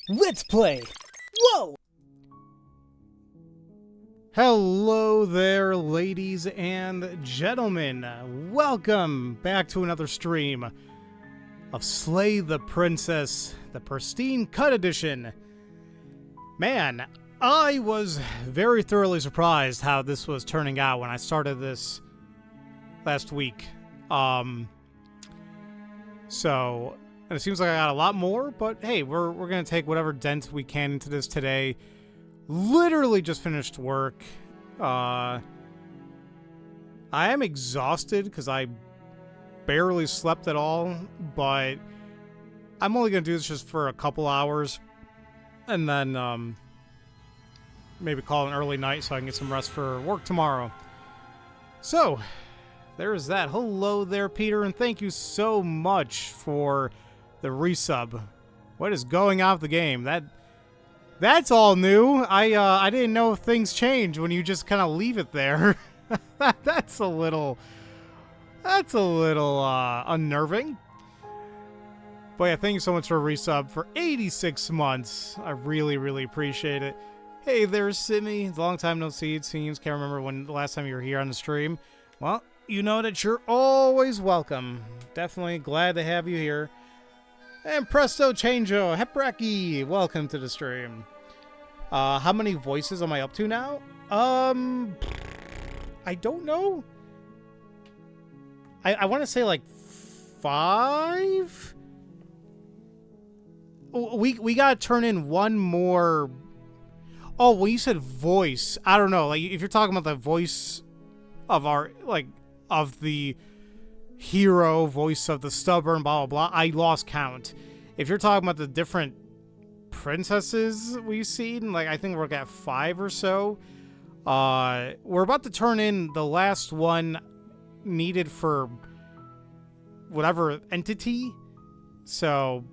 Let's play! Whoa! Hello there, ladies and gentlemen. Welcome back to another stream of Slay the Princess, the Pristine Cut Edition. Man, I was very thoroughly surprised how this was turning out when I started this last week. And it seems like I got a lot more, but hey, we're gonna take whatever dent we can into this today. Literally just finished work. I am exhausted because I barely slept at all, but I'm only gonna do this just for a couple hours, and then maybe call an early night so I can get some rest for work tomorrow. So there's that. Hello there, Peter, and thank you so much for the resub. What is going on with the game? That's all new. I didn't know things change when you just kind of leave it there. That's a little unnerving. But yeah, thank you so much for a resub for 86 months. I really appreciate it. Hey there, Sydney. It's a long time no see, it seems. Can't remember when the last time you were here on the stream. Well, you know that you're always welcome. Definitely glad to have you here. And presto changeo, Hepreki, welcome to the stream. How many voices am I up to now? I don't know. I want to say like 5? We gotta turn in one more. Oh, well, you said voice. I don't know. Like, if you're talking about the voice of our, like, of the hero, voice of the stubborn, blah, blah, blah, I lost count. If you're talking about the different princesses we've seen, like, I think we're at 5 or so. We're about to turn in the last one needed for whatever entity. So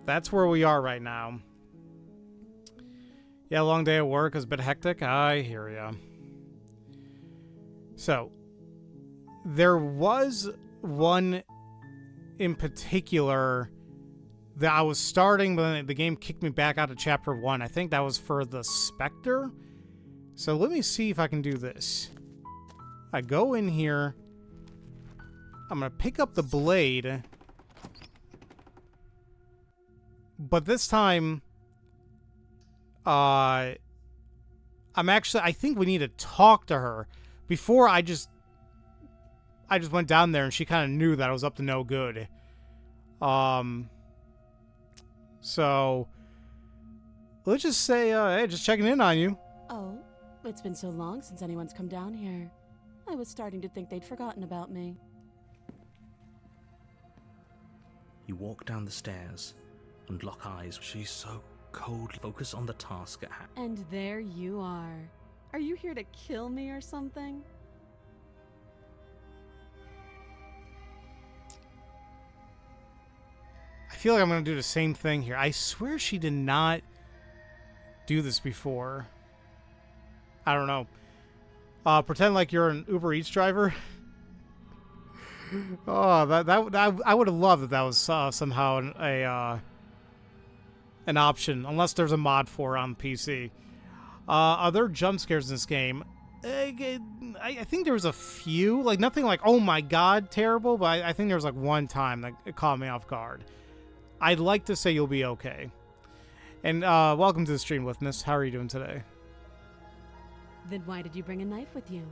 that's where we are right now. Yeah, long day at work is a bit hectic. I hear ya. So, there was one in particular that I was starting, but then the game kicked me back out of chapter 1. I think that was for the Spectre. So let me see if I can do this. I go in here. I'm going to pick up the blade. But this time, I think we need to talk to her. Before, I just went down there and she kind of knew that I was up to no good. So let's just say, hey, just checking in on you. Oh, it's been so long since anyone's come down here. I was starting to think they'd forgotten about me. You walk down the stairs and lock eyes. She's so cold. Focus on the task at hand. And there you are. Are you here to kill me or something? I feel like I'm going to do the same thing here. I swear she did not do this before. I don't know. Pretend like you're an Uber Eats driver. Oh, that I would have loved if that was somehow an option, unless there's a mod for it on PC. Are there jump scares in this game? I think there was a few, like nothing like, oh my god, terrible, but I think there was like one time that it caught me off guard. I'd like to say you'll be okay. And welcome to the stream, Lithness. How are you doing today? Then why did you bring a knife with you?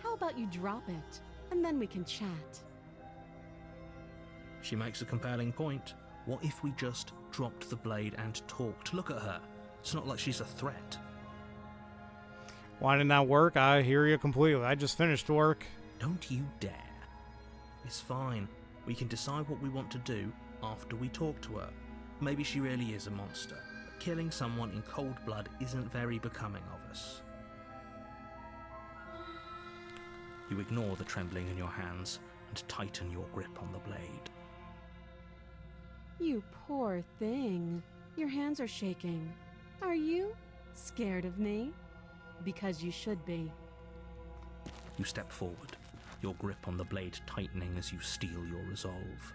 How about you drop it, and then we can chat? She makes a compelling point. What if we just dropped the blade and talked? Look at her. It's not like she's a threat. Why didn't that work? I hear you completely. I just finished work. Don't you dare. It's fine. We can decide what we want to do after we talk to her. Maybe she really is a monster, but killing someone in cold blood isn't very becoming of us. You ignore the trembling in your hands and tighten your grip on the blade. You poor thing. Your hands are shaking. Are you scared of me? Because you should be. You step forward, your grip on the blade tightening as you steel your resolve.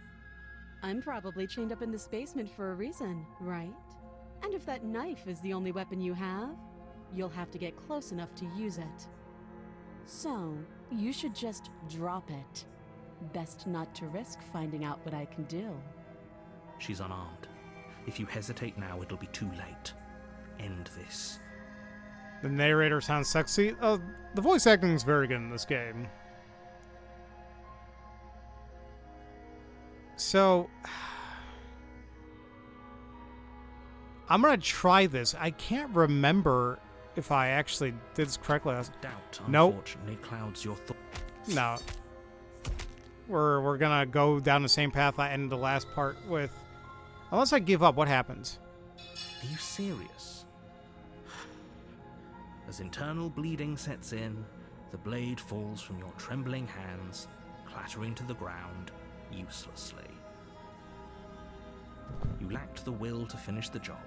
I'm probably chained up in this basement for a reason, right? And if that knife is the only weapon you have, you'll have to get close enough to use it. So, you should just drop it. Best not to risk finding out what I can do. She's unarmed. If you hesitate now, it'll be too late. End this. The narrator sounds sexy. The voice acting is very good in this game. So, I'm gonna try this. I can't remember if I actually did this correctly. Doubt, Nope. unfortunately, clouds your thoughts. No. We're gonna go down the same path I ended the last part with. Unless I give up, what happens? Are you serious? As internal bleeding sets in, the blade falls from your trembling hands, clattering to the ground uselessly. You lacked the will to finish the job,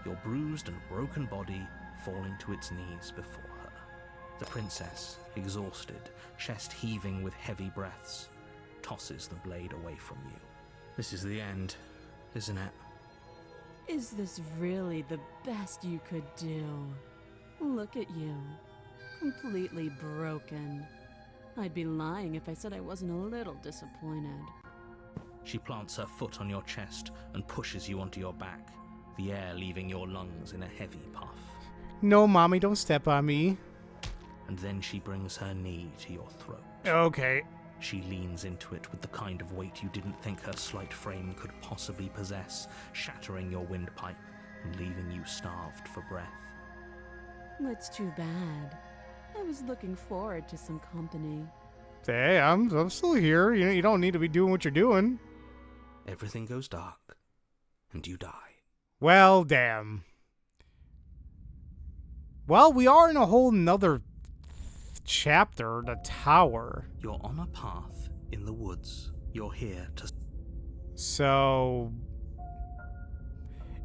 your bruised and broken body falling to its knees before her. The princess, exhausted, chest heaving with heavy breaths, tosses the blade away from you. This is the end, isn't it? Is this really the best you could do? Look at you. Completely broken. I'd be lying if I said I wasn't a little disappointed. She plants her foot on your chest and pushes you onto your back, the air leaving your lungs in a heavy puff. No, mommy, don't step on me. And then she brings her knee to your throat. Okay. She leans into it with the kind of weight you didn't think her slight frame could possibly possess, shattering your windpipe and leaving you starved for breath. That's too bad. I was looking forward to some company. Hey, I'm still here. You don't need to be doing what you're doing. Everything goes dark, and you die. Well, damn. Well, we are in a whole nother chapter, the tower. You're on a path in the woods. You're here to... So,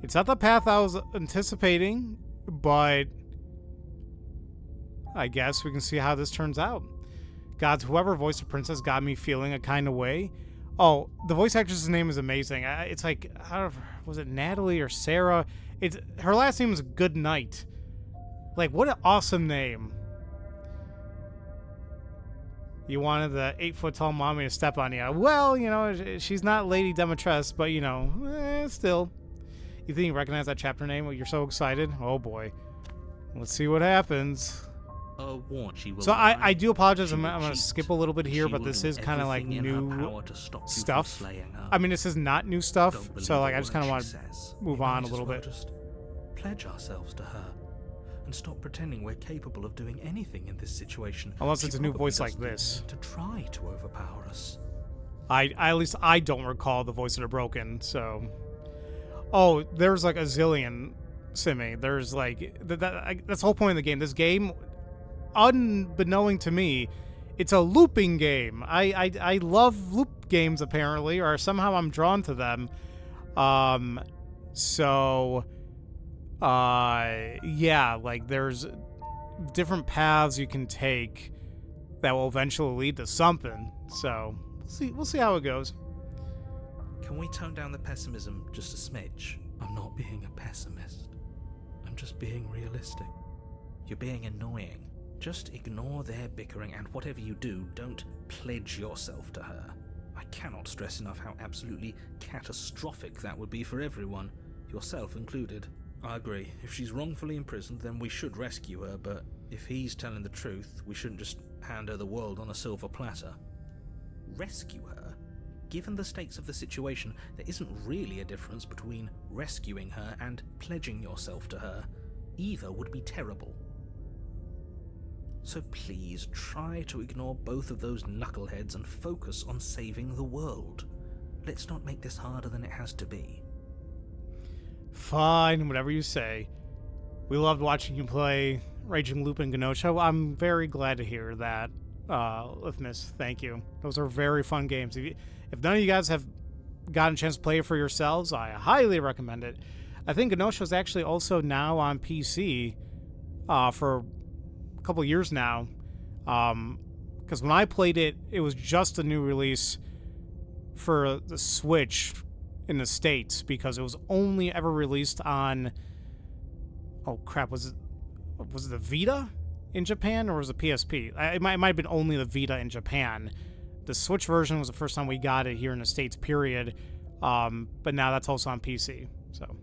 it's not the path I was anticipating, but I guess we can see how this turns out. Gods, whoever voiced the princess got me feeling a kind of way. Oh, the voice actress's name is amazing. It's like, I don't know, was it Natalie or Sarah? Her last name is Goodnight. Like, what an awesome name. You wanted the 8-foot-tall mommy to step on you. Well, you know, she's not Lady Demetress, but, you know, still. You think you recognize that chapter name? You're so excited? Oh, boy. Let's see what happens. So I do apologize. I'm going to skip a little bit here, but this is kind of like new stuff. I mean, this is not new stuff, so like I just kind of want to move on a little bit. Just pledge ourselves to her and stop pretending we're capable of doing anything in this situation. Unless it's a new voice like this. To try to overpower us. At least I don't recall the voice that are broken. So, oh, there's like a zillion Simi. There's like that's the whole point of the game. This game, unbeknown to me, it's a looping game. I love loop games apparently, or somehow I'm drawn to them. Yeah, like there's different paths you can take that will eventually lead to something. So we'll see how it goes. Can we tone down the pessimism just a smidge? I'm not being a pessimist. I'm just being realistic. You're being annoying. Just ignore their bickering, and whatever you do, don't pledge yourself to her. I cannot stress enough how absolutely catastrophic that would be for everyone, yourself included. I agree. If she's wrongfully imprisoned, then we should rescue her, but if he's telling the truth, we shouldn't just hand her the world on a silver platter. Rescue her? Given the stakes of the situation, there isn't really a difference between rescuing her and pledging yourself to her. Either would be terrible. So please, try to ignore both of those knuckleheads and focus on saving the world. Let's not make this harder than it has to be. Fine, whatever you say. We loved watching you play Raging Loop and Genosha. I'm very glad to hear that, Lithmus. Thank you. Those are very fun games. If none of you guys have gotten a chance to play it for yourselves, I highly recommend it. I think Genosha is actually also now on PC for a couple years now. Because when I played it, it was just a new release for the Switch in the States because it was only ever released on, oh crap, was it the Vita in Japan, or was it PSP? It might have been only the Vita in Japan. The Switch version was the first time we got it here in the States, period. But now that's also on PC. So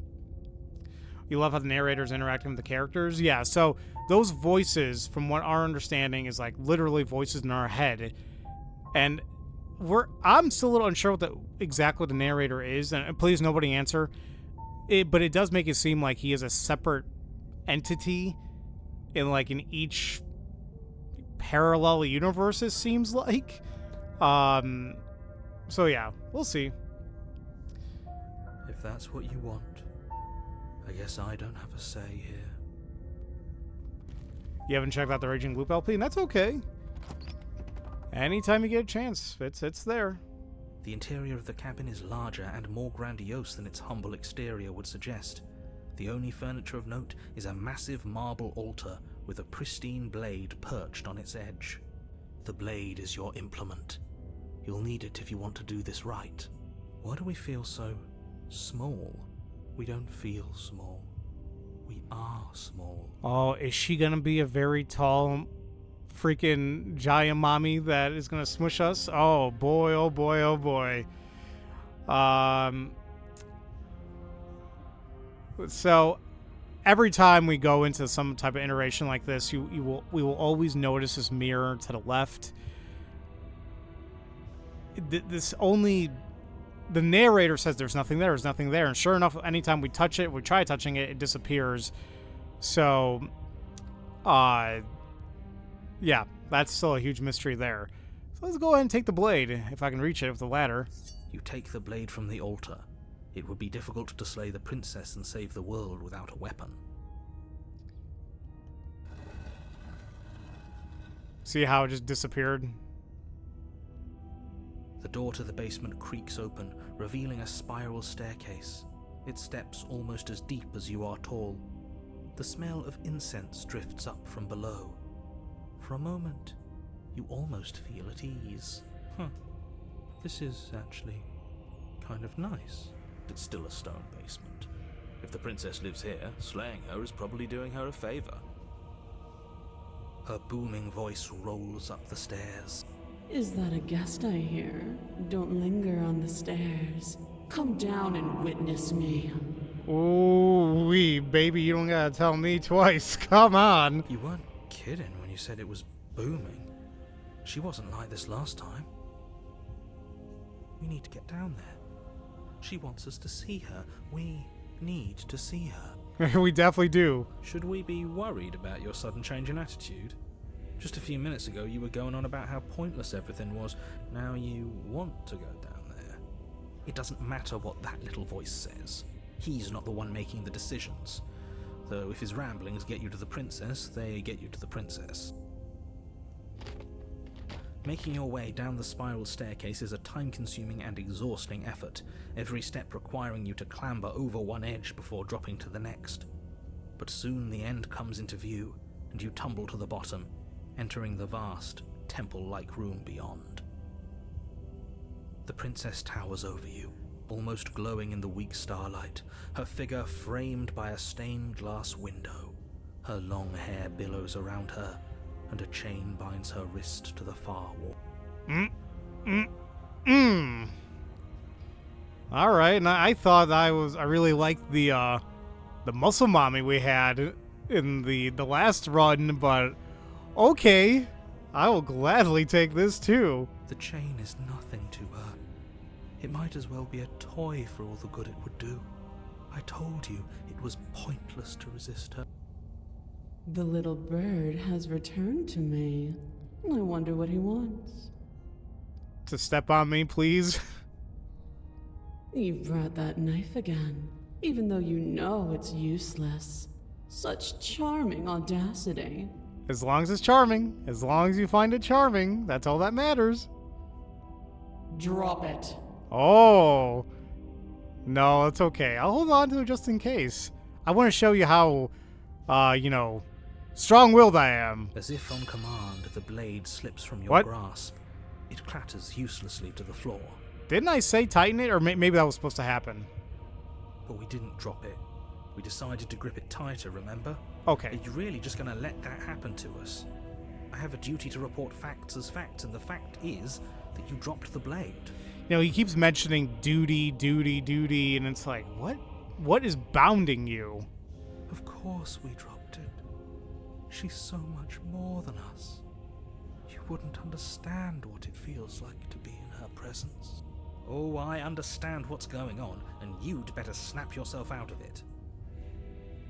you love how the narrator's interacting with the characters? Yeah, so those voices, from what our understanding, is like literally voices in our head. And I'm still a little unsure exactly what the narrator is, and please nobody answer. But it does make it seem like he is a separate entity in each parallel universe, it seems like. So yeah, we'll see. If that's what you want, I guess I don't have a say here. You haven't checked out the Raging Loop LP, and that's okay. Anytime you get a chance, it's there. The interior of the cabin is larger and more grandiose than its humble exterior would suggest. The only furniture of note is a massive marble altar with a pristine blade perched on its edge. The blade is your implement. You'll need it if you want to do this right. Why do we feel so small? We don't feel small. We are small. Oh, is she gonna be a very tall freaking giant mommy that is gonna smush us? Oh boy, oh boy, oh boy. So every time we go into some type of iteration like this, we will always notice this mirror to the left. The narrator says there's nothing there, and sure enough, anytime we touch it, we try touching it, it disappears. So, yeah, that's still a huge mystery there. So let's go ahead and take the blade, if I can reach it with the ladder. You take the blade from the altar. It would be difficult to slay the princess and save the world without a weapon. See how it just disappeared? The door to the basement creaks open, revealing a spiral staircase. Its steps almost as deep as you are tall. The smell of incense drifts up from below. For a moment, you almost feel at ease. This is actually kind of nice. It's still a stone basement. If the princess lives here, slaying her is probably doing her a favor. Her booming voice rolls up the stairs. Is that a guest I hear? Don't linger on the stairs. Come down and witness me. Ooh wee, baby, you don't gotta tell me twice. Come on. You weren't kidding when you said it was booming. She wasn't like this last time. We need to get down there. She wants us to see her. We need to see her. We definitely do. Should we be worried about your sudden change in attitude? Just a few minutes ago, you were going on about how pointless everything was. Now you want to go down there. It doesn't matter what that little voice says. He's not the one making the decisions. Though if his ramblings get you to the princess, they get you to the princess. Making your way down the spiral staircase is a time-consuming and exhausting effort, every step requiring you to clamber over one edge before dropping to the next. But soon the end comes into view, and you tumble to the bottom, entering the vast, temple-like room beyond. The princess towers over you, almost glowing in the weak starlight, her figure framed by a stained glass window. Her long hair billows around her, and a chain binds her wrist to the far wall. All right, and I thought I really liked the muscle mommy we had in the last run, but okay, I will gladly take this too. The chain is nothing to her. It might as well be a toy for all the good it would do. I told you it was pointless to resist her. The little bird has returned to me. I wonder what he wants. To step on me, please. You brought that knife again, even though you know it's useless. Such charming audacity. As long as it's charming, as long as you find it charming, that's all that matters. Drop it. Oh. No, it's okay. I'll hold on to it just in case. I want to show you how, strong-willed I am. As if on command, the blade slips from your grasp. It clatters uselessly to the floor. Didn't I say tighten it? Or maybe that was supposed to happen. But we didn't drop it. We decided to grip it tighter, remember? Okay. Are you really just going to let that happen to us? I have a duty to report facts as facts, and the fact is that you dropped the blade. You know, he keeps mentioning duty, duty, duty, and it's like, what? What is bounding you? Of course we dropped it. She's so much more than us. You wouldn't understand what it feels like to be in her presence. Oh, I understand what's going on, and you'd better snap yourself out of it.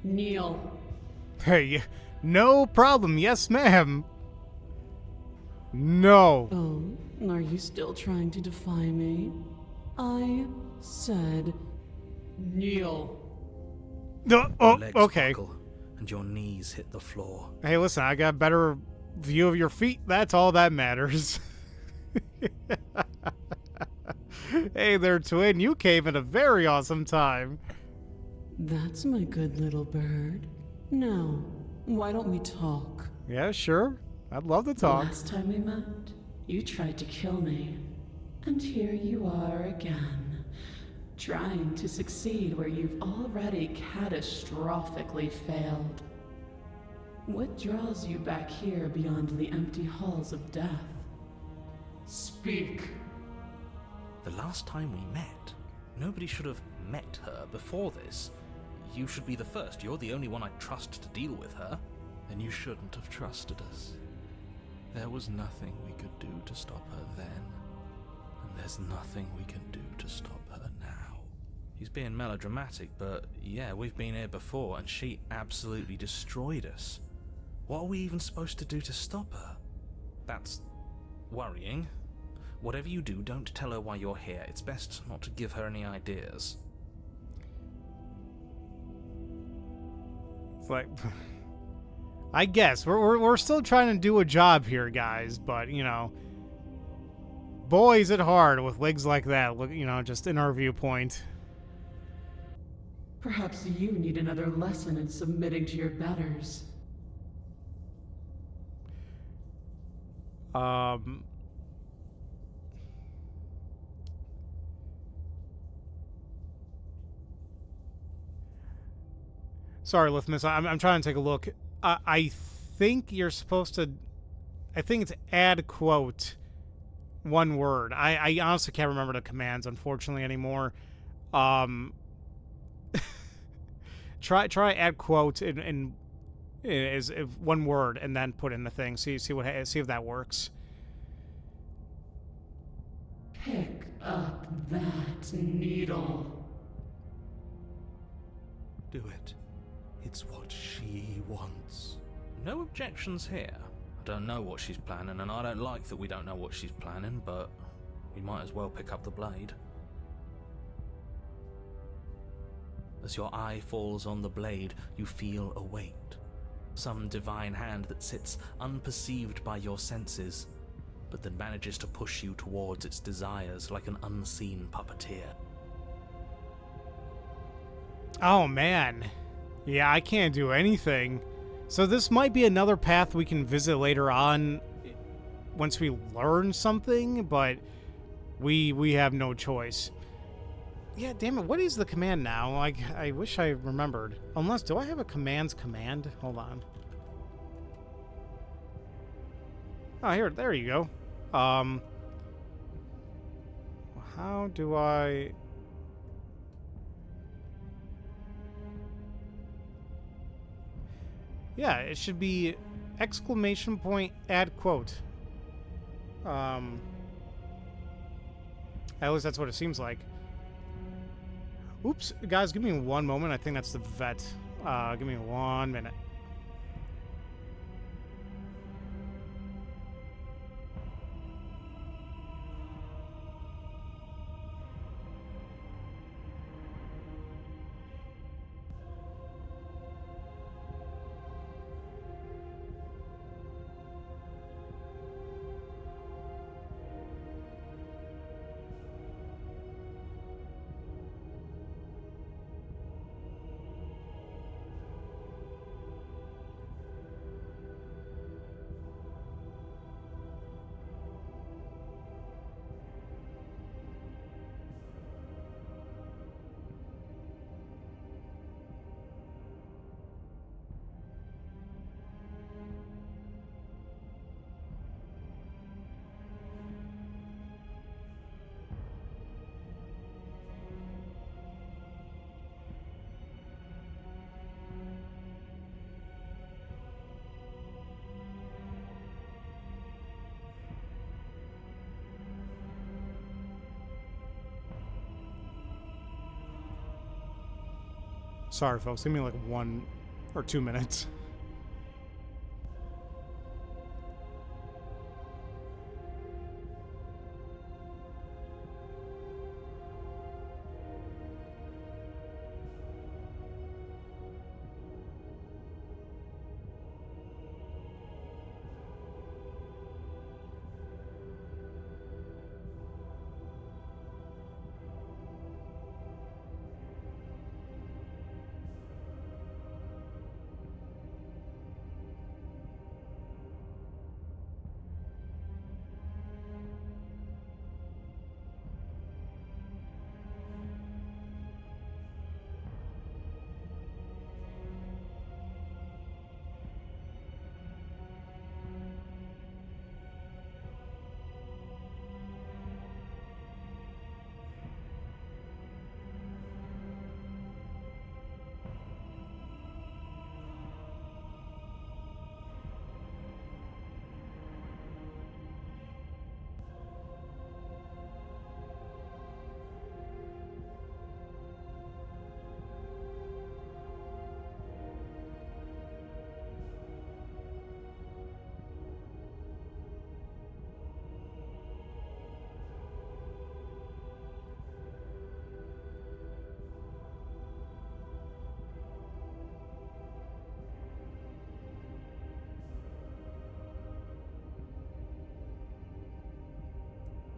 Kneel. Hey, no problem. Yes, ma'am. No. Oh, are you still trying to defy me? I said kneel. No. Your Oh, legs okay. buckle, and your knees hit the floor. Hey, listen, I got a better view of your feet. That's all that matters. Hey there, twin. You came at a very awesome time. That's my good little bird. Now, why don't we talk? Yeah, sure. I'd love to The talk. last time we met, you tried to kill me. And here you are again, trying to succeed where you've already catastrophically failed. What draws you back here beyond the empty halls of death? Speak. The last time we met, nobody should have met her before this. You should be the first. You're the only one I trust to deal with her. Then you shouldn't have trusted us. There was nothing we could do to stop her then, and there's nothing we can do to stop her now. He's being melodramatic, but yeah, we've been here before, and she absolutely destroyed us. What are we even supposed to do to stop her? That's worrying. Whatever you do, don't tell her why you're here. It's best not to give her any ideas. It's like, I guess we're still trying to do a job here, guys. But you know, boy, is it hard with legs like that. Look, you know, just in our viewpoint. Perhaps you need another lesson in submitting to your betters. Sorry, Lithmus. I'm trying to take a look. I think you're supposed to. I think it's add quote, one word. I honestly can't remember the commands, unfortunately, anymore. Try add quote in is one word and then put in the thing. See if that works. Pick up that needle. Do it. It's what she wants. No objections here. I don't know what she's planning, and I don't like that we don't know what she's planning, but we might as well pick up the blade. As your eye falls on the blade, you feel a weight. Some divine hand that sits unperceived by your senses, but that manages to push you towards its desires like an unseen puppeteer. Oh man. Yeah, I can't do anything. So this might be another path we can visit later on once we learn something, but we have no choice. Yeah, damn it. What is the command now? Like, I wish I remembered. Unless, do I have a commands command? Hold on. Oh, here, there you go. How do I... Yeah, it should be exclamation point add quote. At least that's what it seems like. Oops, guys, give me one moment. I think that's the vet. Give me 1 minute. Sorry, folks. Give me like 1 or 2 minutes.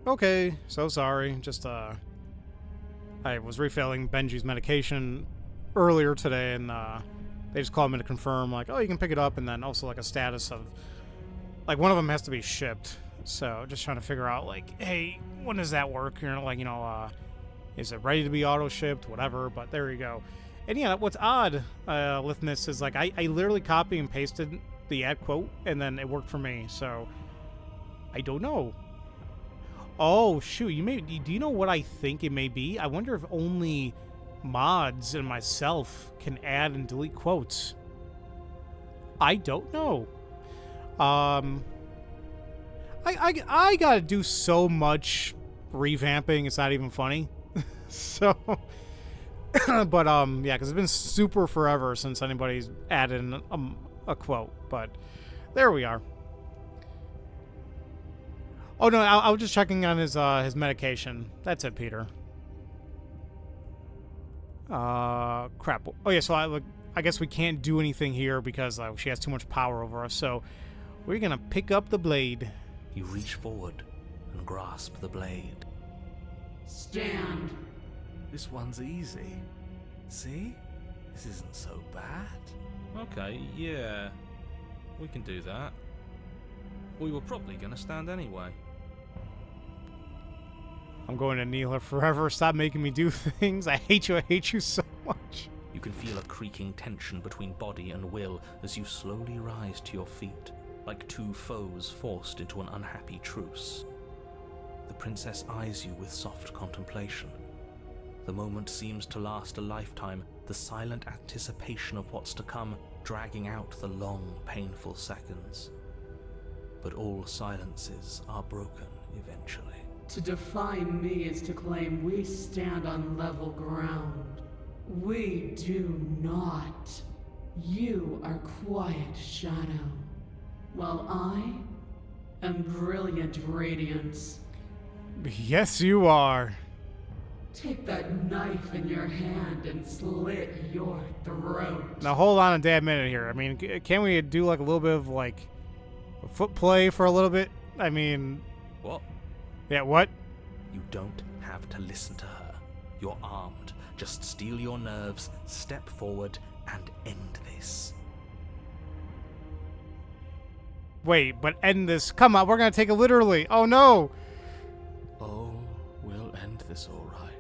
Okay, so sorry. Just, I was refilling Benji's medication earlier today, and, they just called me to confirm, like, oh, you can pick it up, and then also, like, a status of, like, one of them has to be shipped. So, just trying to figure out, like, hey, when does that work? You know, like, is it ready to be auto-shipped? Whatever, but there you go. And, yeah, what's odd, with this is, like, I literally copy and pasted the ad quote, and then it worked for me, so I don't know. Oh, shoot, do you know what I think it may be? I wonder if only mods and myself can add and delete quotes. I don't know. I gotta do so much revamping, it's not even funny. So, but, yeah, because it's been super forever since anybody's added a quote, but there we are. Oh, no, I was just checking on his medication. That's it, Peter. Crap. Oh, yeah, so I guess we can't do anything here because she has too much power over us, so we're gonna pick up the blade. You reach forward and grasp the blade. Stand. This one's easy. See? This isn't so bad. Okay, yeah. We can do that. We were probably gonna stand anyway. I'm going to kneel her forever. Stop making me do things. I hate you so much. You can feel a creaking tension between body and will as you slowly rise to your feet, like two foes forced into an unhappy truce. The princess eyes you with soft contemplation. The moment seems to last a lifetime, the silent anticipation of what's to come dragging out the long, painful seconds. But all silences are broken eventually. To defy me is to claim we stand on level ground. We do not. You are quiet shadow, while I am brilliant radiance. Yes, you are. Take that knife in your hand and slit your throat. Now hold on a damn minute here. I mean, can we do like a little bit of like foot play for a little bit? I mean... What? Yeah, what? You don't have to listen to her. You're armed. Just steel your nerves, step forward, and end this. Wait, but end this. Come on, we're gonna take it literally. Oh no! Oh, we'll end this all right.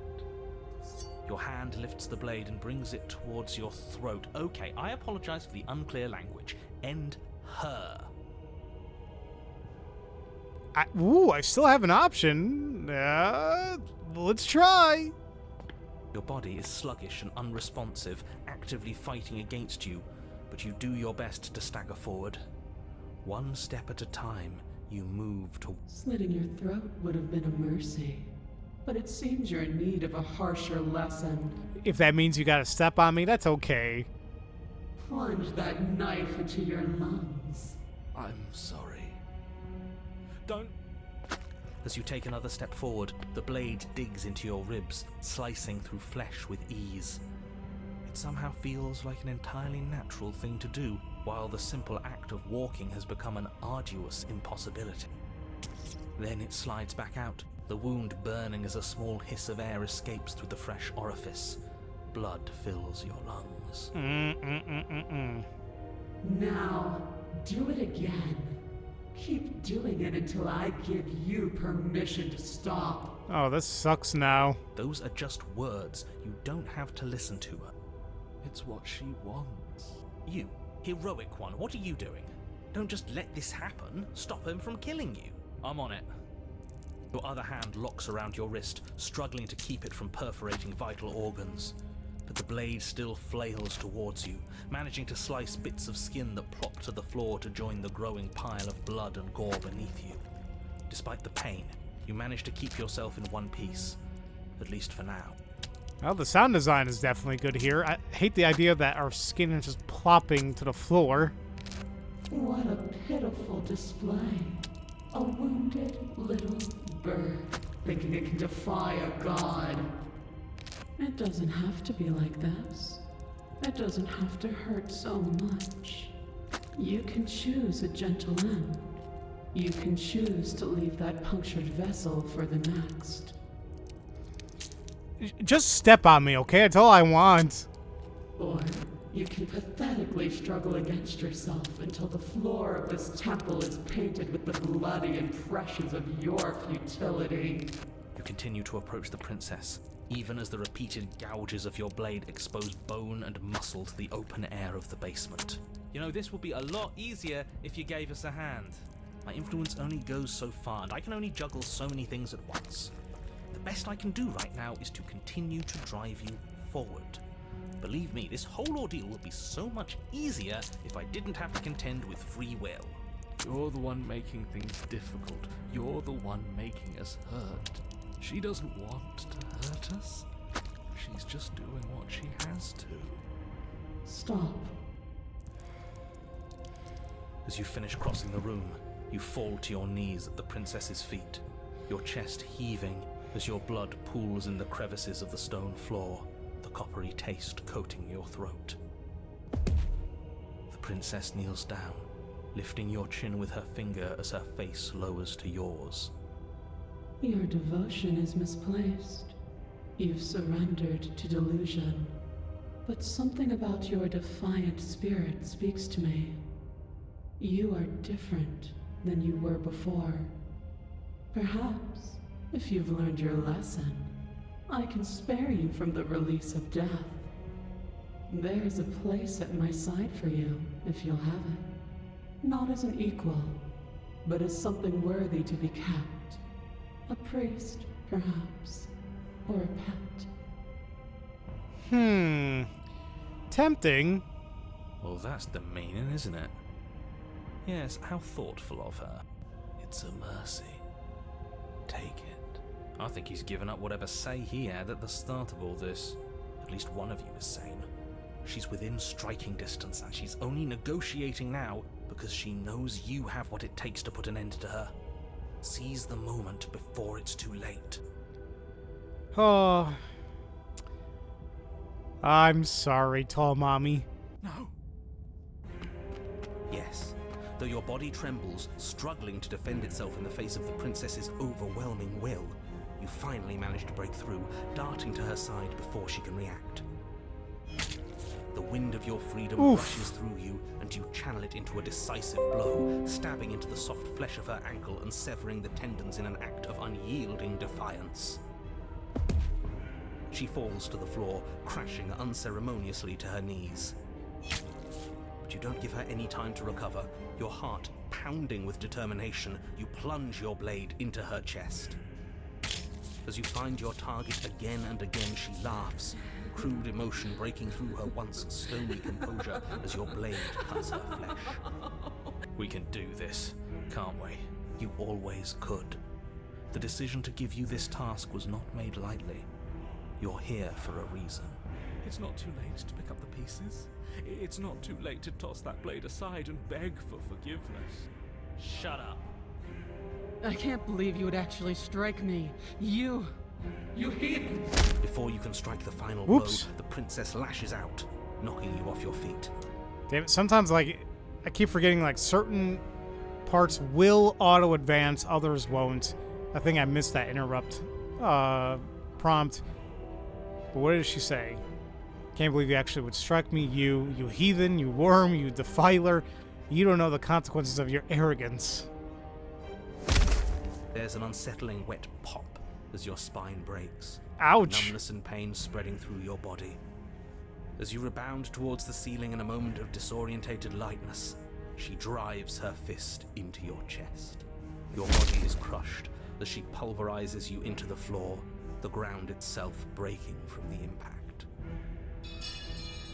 Your hand lifts the blade and brings it towards your throat. Okay, I apologize for the unclear language. End her. I still have an option. Let's try. Your body is sluggish and unresponsive, actively fighting against you, but you do your best to stagger forward. One step at a time, you move to... Slitting your throat would have been a mercy. but it seems you're in need of a harsher lesson. If that means you gotta step on me, that's okay. Plunge that knife into your lungs. I'm sorry. Don't. As you take another step forward, the blade digs into your ribs, slicing through flesh with ease. It somehow feels like an entirely natural thing to do, while the simple act of walking has become an arduous impossibility. Then it slides back out, the wound burning as a small hiss of air escapes through the fresh orifice. Blood fills your lungs. Now, do it again. Keep doing it until I give you permission to stop. Oh, this sucks now. Those are just words. You don't have to listen to her. It's what she wants. You, heroic one, what are you doing? Don't just let this happen. Stop him from killing you. I'm on it. Your other hand locks around your wrist, struggling to keep it from perforating vital organs. But the blade still flails towards you, managing to slice bits of skin that plop to the floor to join the growing pile of blood and gore beneath you. Despite the pain, you manage to keep yourself in one piece, at least for now. Well, the sound design is definitely good here. I hate the idea that our skin is just plopping to the floor. What a pitiful display. A wounded little bird, thinking it can defy a god. It doesn't have to be like this. It doesn't have to hurt so much. You can choose a gentle end. You can choose to leave that punctured vessel for the next. Just step on me, okay? That's all I want. Or you can pathetically struggle against yourself until the floor of this temple is painted with the bloody impressions of your futility. You continue to approach the princess, even as the repeated gouges of your blade expose bone and muscle to the open air of the basement. You know, this would be a lot easier if you gave us a hand. My influence only goes so far, and I can only juggle so many things at once. The best I can do right now is to continue to drive you forward. Believe me, this whole ordeal would be so much easier if I didn't have to contend with free will. You're the one making things difficult. You're the one making us hurt. She doesn't want to hurt us. She's just doing what she has to. Stop. As you finish crossing the room, you fall to your knees at the princess's feet, your chest heaving as your blood pools in the crevices of the stone floor, the coppery taste coating your throat. The princess kneels down, lifting your chin with her finger as her face lowers to yours. Your devotion is misplaced. You've surrendered to delusion. But something about your defiant spirit speaks to me. You are different than you were before. Perhaps, if you've learned your lesson, I can spare you from the release of death. There's a place at my side for you, if you'll have it. Not as an equal, but as something worthy to be kept. A priest, perhaps, or a pet. Tempting. Well, that's the meaning, isn't it? Yes, how thoughtful of her. It's a mercy. Take it. I think he's given up whatever say he had at the start of all this. At least one of you is sane. She's within striking distance, and she's only negotiating now because she knows you have what it takes to put an end to her. Seize the moment before it's too late. Oh. I'm sorry, tall mommy. No. Yes. Though your body trembles, struggling to defend itself in the face of the princess's overwhelming will, you finally manage to break through, darting to her side before she can react. The wind of your freedom rushes through you, and you channel it into a decisive blow, stabbing into the soft flesh of her ankle and severing the tendons in an act of unyielding defiance. She falls to the floor, crashing unceremoniously to her knees. But you don't give her any time to recover. Your heart pounding with determination, you plunge your blade into her chest. As you find your target again and again, she laughs, crude emotion breaking through her once stony composure as your blade cuts her flesh. We can do this, can't we? You always could. The decision to give you this task was not made lightly. You're here for a reason. It's not too late to pick up the pieces. It's not too late to toss that blade aside and beg for forgiveness. Shut up. I can't believe you would actually strike me. You heathen! Before you can strike the final Whoops. blow, the princess lashes out, knocking you off your feet. Damn it, sometimes, like, I keep forgetting, like, certain parts will auto-advance, others won't. I think I missed that interrupt prompt. But what did she say? Can't believe you actually would strike me, you heathen, you worm, you defiler. You don't know the consequences of your arrogance. There's an unsettling wet pop as your spine breaks. Ouch! Numbness and pain spreading through your body. As you rebound towards the ceiling in a moment of disorientated lightness, she drives her fist into your chest. Your body is crushed as she pulverizes you into the floor, the ground itself breaking from the impact.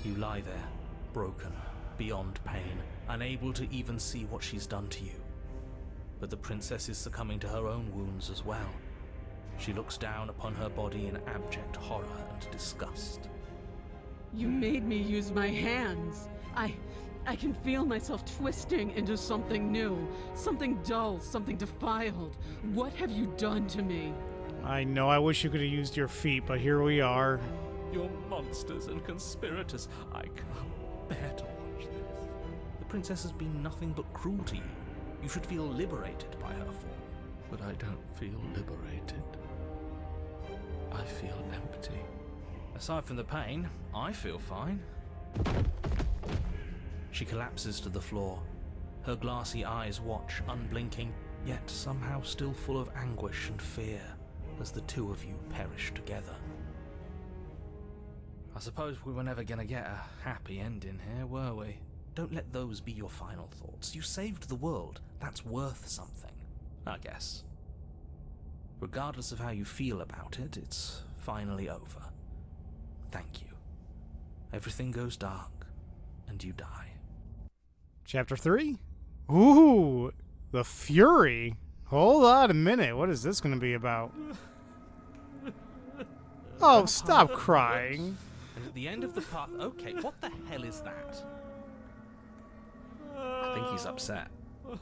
You lie there, broken, beyond pain, unable to even see what she's done to you. But the princess is succumbing to her own wounds as well. She looks down upon her body in abject horror and disgust. You made me use my hands. I can feel myself twisting into something new, something dull, something defiled. What have you done to me? I know I wish you could have used your feet, but here we are. You're monsters and conspirators. I can't bear to watch this. The princess has been nothing but cruel to you. You should feel liberated by her fall. But I don't feel liberated. I feel empty. Aside from the pain, I feel fine. She collapses to the floor. Her glassy eyes watch, unblinking, yet somehow still full of anguish and fear, as the two of you perish together. I suppose we were never gonna get a happy ending here, were we? Don't let those be your final thoughts. You saved the world. That's worth something, I guess. Regardless of how you feel about it, it's finally over. Thank you. Everything goes dark, and you die. Chapter 3? Ooh, the Fury. Hold on a minute. What is this going to be about? Oh, stop crying. And at the end of the path... Okay, what the hell is that? I think he's upset.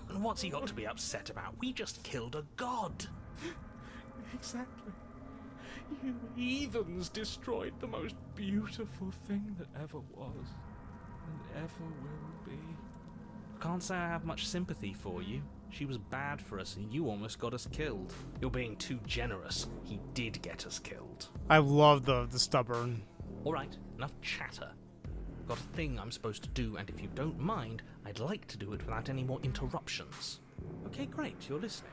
And what's he got to be upset about? We just killed a god. Exactly. You heathens destroyed the most beautiful thing that ever was, and ever will be. Can't say I have much sympathy for you. She was bad for us and you almost got us killed. You're being too generous. He did get us killed. I love the stubborn. Alright, enough chatter. Got a thing I'm supposed to do, and if you don't mind, I'd like to do it without any more interruptions. Okay, great, you're listening.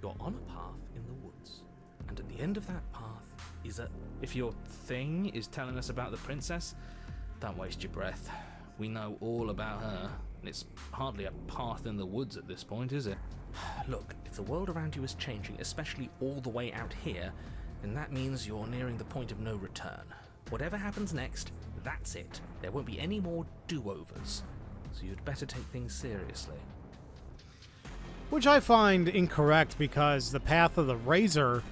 You're on a path in the woods, and at the end of that path is a... If your thing is telling us about the princess, don't waste your breath. We know all about her, and it's hardly a path in the woods at this point, is it? Look, if the world around you is changing, especially all the way out here, then that means you're nearing the point of no return. Whatever happens next, that's it. There won't be any more do-overs. So you'd better take things seriously. Which I find incorrect because the path of the razor,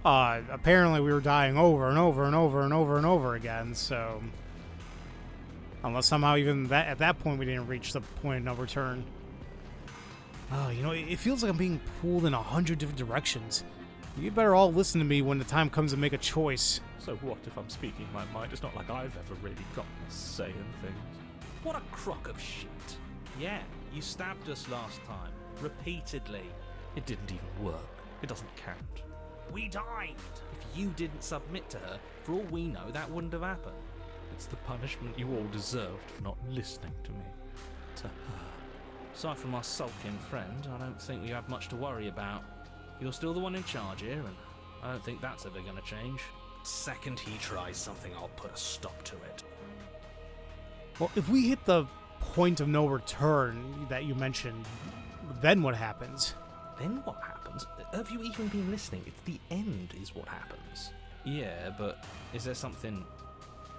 apparently we were dying over and over and over and over and over again, so... Unless somehow even at that point we didn't reach the point of no return. Oh, you know, it feels like I'm being pulled in 100 different directions. You better all listen to me when the time comes to make a choice. So what if I'm speaking my mind? It's not like I've ever really gotten a say in things. What a crock of shit. Yeah, you stabbed us last time. Repeatedly. It didn't even work. It doesn't count. We died. If you didn't submit to her, for all we know, that wouldn't have happened. It's the punishment you all deserved for not listening to me. To her. Aside from our sulking friend, I don't think we have much to worry about. You're still the one in charge here, and I don't think that's ever going to change. Second he tries something, I'll put a stop to it. Well, if we hit the point of no return that you mentioned, then what happens? Then what happens? Have you even been listening? It's the end is what happens. Yeah, but is there something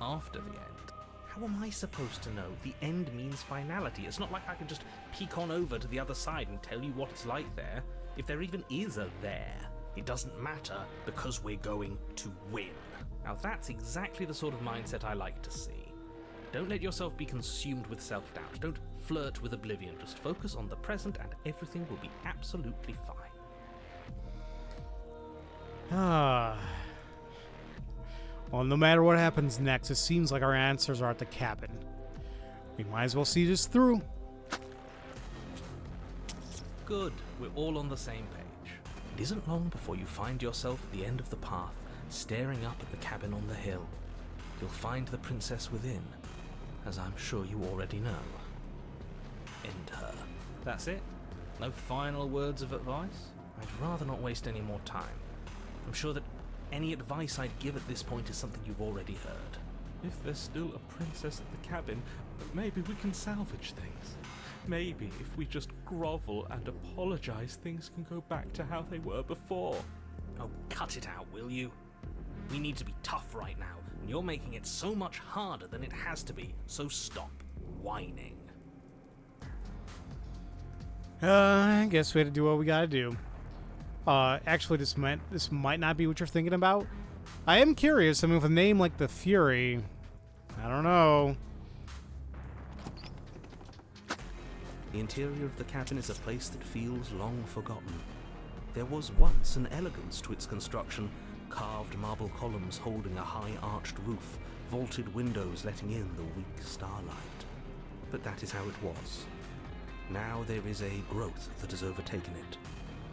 after the end? How am I supposed to know? The end means finality. It's not like I can just peek on over to the other side and tell you what it's like there. If there even is a there, it doesn't matter because we're going to win. Now that's exactly the sort of mindset I like to see. Don't let yourself be consumed with self-doubt. Don't flirt with oblivion. Just focus on the present and everything will be absolutely fine. Well, no matter what happens next, it seems like our answers are at the cabin. We might as well see this through. Good, we're all on the same page. It isn't long before you find yourself at the end of the path, staring up at the cabin on the hill. You'll find the princess within, as I'm sure you already know. End her. That's it? No final words of advice? I'd rather not waste any more time. I'm sure that any advice I'd give at this point is something you've already heard. If there's still a princess at the cabin, maybe we can salvage things. Maybe if we just grovel and apologize, things can go back to how they were before. Oh, cut it out, will you? We need to be tough right now, and you're making it so much harder than it has to be, so stop whining. I guess we had to do what we gotta do. Actually, this might not be what you're thinking about. I am curious. I mean, with a name like the Fury, I don't know. The interior of the cabin is a place that feels long forgotten. There was once an elegance to its construction, carved marble columns holding a high-arched roof, vaulted windows letting in the weak starlight. But that is how it was. Now there is a growth that has overtaken it.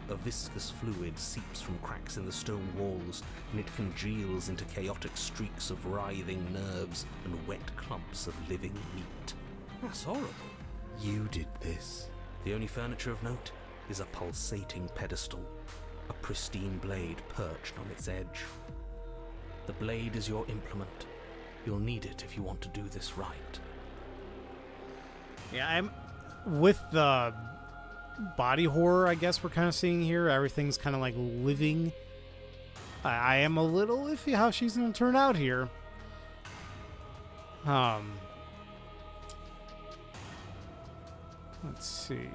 A viscous fluid seeps from cracks in the stone walls, and it congeals into chaotic streaks of writhing nerves and wet clumps of living meat. That's horrible. You did this. The only furniture of note is a pulsating pedestal, a pristine blade perched on its edge. The blade is your implement. You'll need it if you want to do this right. Yeah, I'm with the body horror, I guess we're kind of seeing here. Everything's kind of like living. I am a little iffy how she's going to turn out here. Let's see.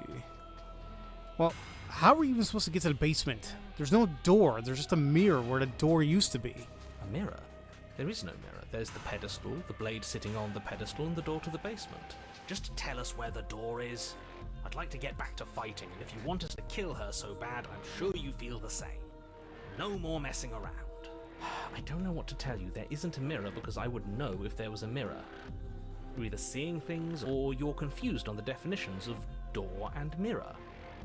Well, how are we even supposed to get to the basement? There's no door. There's just a mirror where the door used to be. A mirror? There is no mirror. There's the pedestal, the blade sitting on the pedestal, and the door to the basement. Just tell us where the door is. I'd like to get back to fighting, and if you want us to kill her so bad, I'm sure you feel the same. No more messing around. I don't know what to tell you. There isn't a mirror because I would know if there was a mirror. You're either seeing things, or you're confused on the definitions of door and mirror.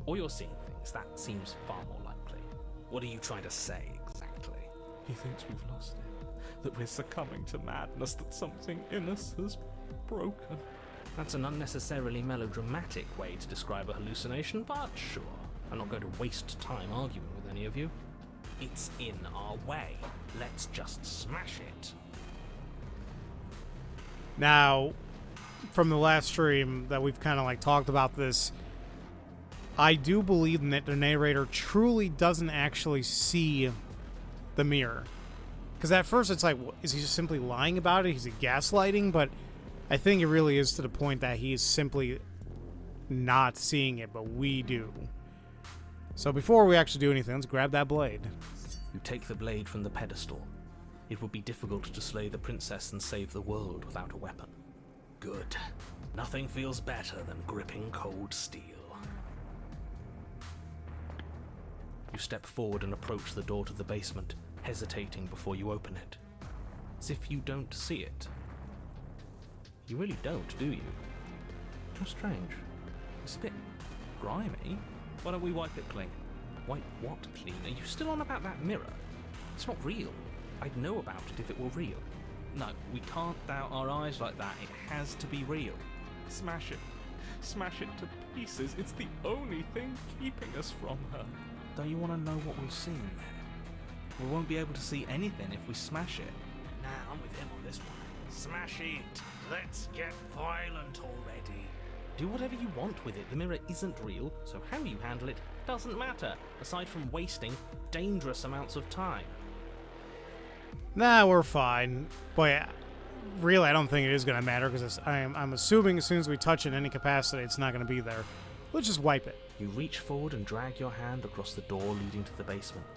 Or you're seeing things. That seems far more likely. What are you trying to say, exactly? He thinks we've lost him, that we're succumbing to madness, that something in us has broken. That's an unnecessarily melodramatic way to describe a hallucination, but sure. I'm not going to waste time arguing with any of you. It's in our way. Let's just smash it. Now, from the last stream that we've kind of like talked about this, I do believe that the narrator truly doesn't actually see the mirror. Because at first it's like, is he just simply lying about it? Is he gaslighting? But I think it really is to the point that he is simply not seeing it, but we do. So before we actually do anything, let's grab that blade. You take the blade from the pedestal. It would be difficult to slay the princess and save the world without a weapon. Good. Nothing feels better than gripping cold steel. You step forward and approach the door to the basement, hesitating before you open it. As if you don't see it. You really don't, do you? How strange. It's a bit grimy. Why don't we wipe it clean? Wipe what clean? Are you still on about that mirror? It's not real. I'd know about it if it were real. No, we can't doubt our eyes like that. It has to be real. Smash it. Smash it to pieces. It's the only thing keeping us from her. Don't you want to know what we'll see in there? We won't be able to see anything if we smash it. Nah, I'm with him on this one. Smash it. Let's get violent already. Do whatever you want with it. The mirror isn't real, so how you handle it doesn't matter, aside from wasting dangerous amounts of time. Nah, we're fine. But yeah, really, I don't think it is going to matter, because I'm assuming as soon as we touch it in any capacity, it's not going to be there. Let's just wipe it. You reach forward and drag your hand across the door leading to the basement.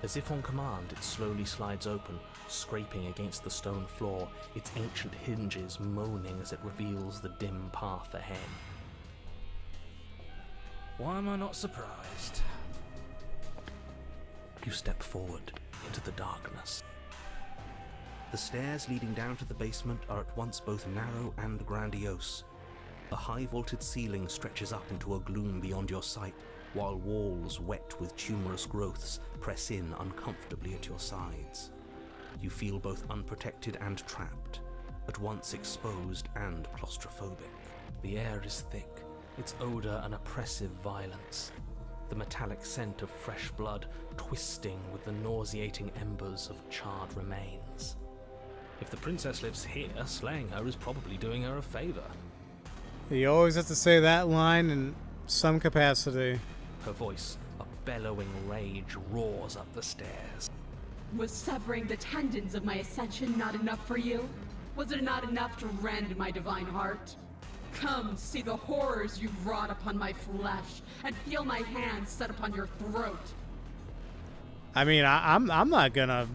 As if on command, it slowly slides open, scraping against the stone floor, its ancient hinges moaning as it reveals the dim path ahead. Why am I not surprised? You step forward into the darkness. The stairs leading down to the basement are at once both narrow and grandiose. A high-vaulted ceiling stretches up into a gloom beyond your sight, while walls wet with tumorous growths press in uncomfortably at your sides. You feel both unprotected and trapped, at once exposed and claustrophobic. The air is thick, its odor an oppressive violence, the metallic scent of fresh blood twisting with the nauseating embers of charred remains. If the princess lives here, slaying her is probably doing her a favor. You always have to say that line in some capacity. Her voice, a bellowing rage, roars up the stairs. Was severing the tendons of my Ascension not enough for you? Was it not enough to rend my divine heart? Come, see the horrors you've wrought upon my flesh, and feel my hands set upon your throat. I mean, I'm not gonna,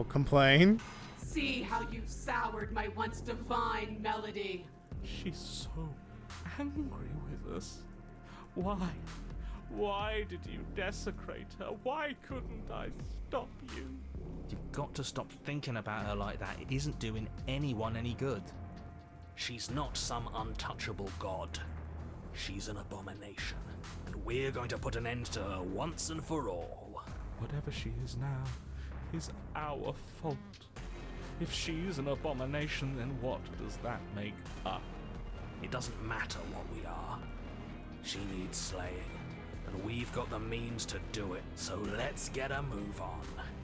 complain. See how you've soured my once divine melody. She's so angry with us. Why? Why did you desecrate her? Why couldn't I stop you? You've got to stop thinking about her like that. It isn't doing anyone any good. She's not some untouchable god. She's an abomination, and we're going to put an end to her once and for all. Whatever she is now is our fault. If she's an abomination, then what does that make us? It doesn't matter what we are. She needs slaying, and we've got the means to do it, so let's get a move on.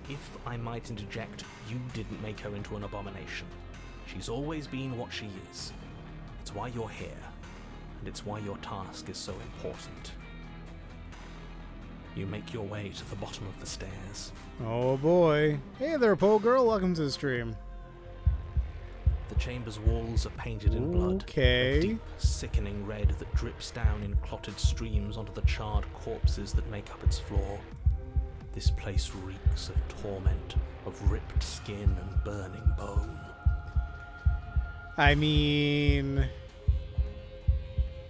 If I might interject, you didn't make her into an abomination. She's always been what she is. It's why you're here, and it's why your task is so important. You make your way to the bottom of the stairs. Oh boy. Hey there, pole girl. Welcome to the stream. The chamber's walls are painted in blood. Okay. A deep, sickening red that drips down in clotted streams onto the charred corpses that make up its floor. This place reeks of torment, of ripped skin and burning bone. I mean,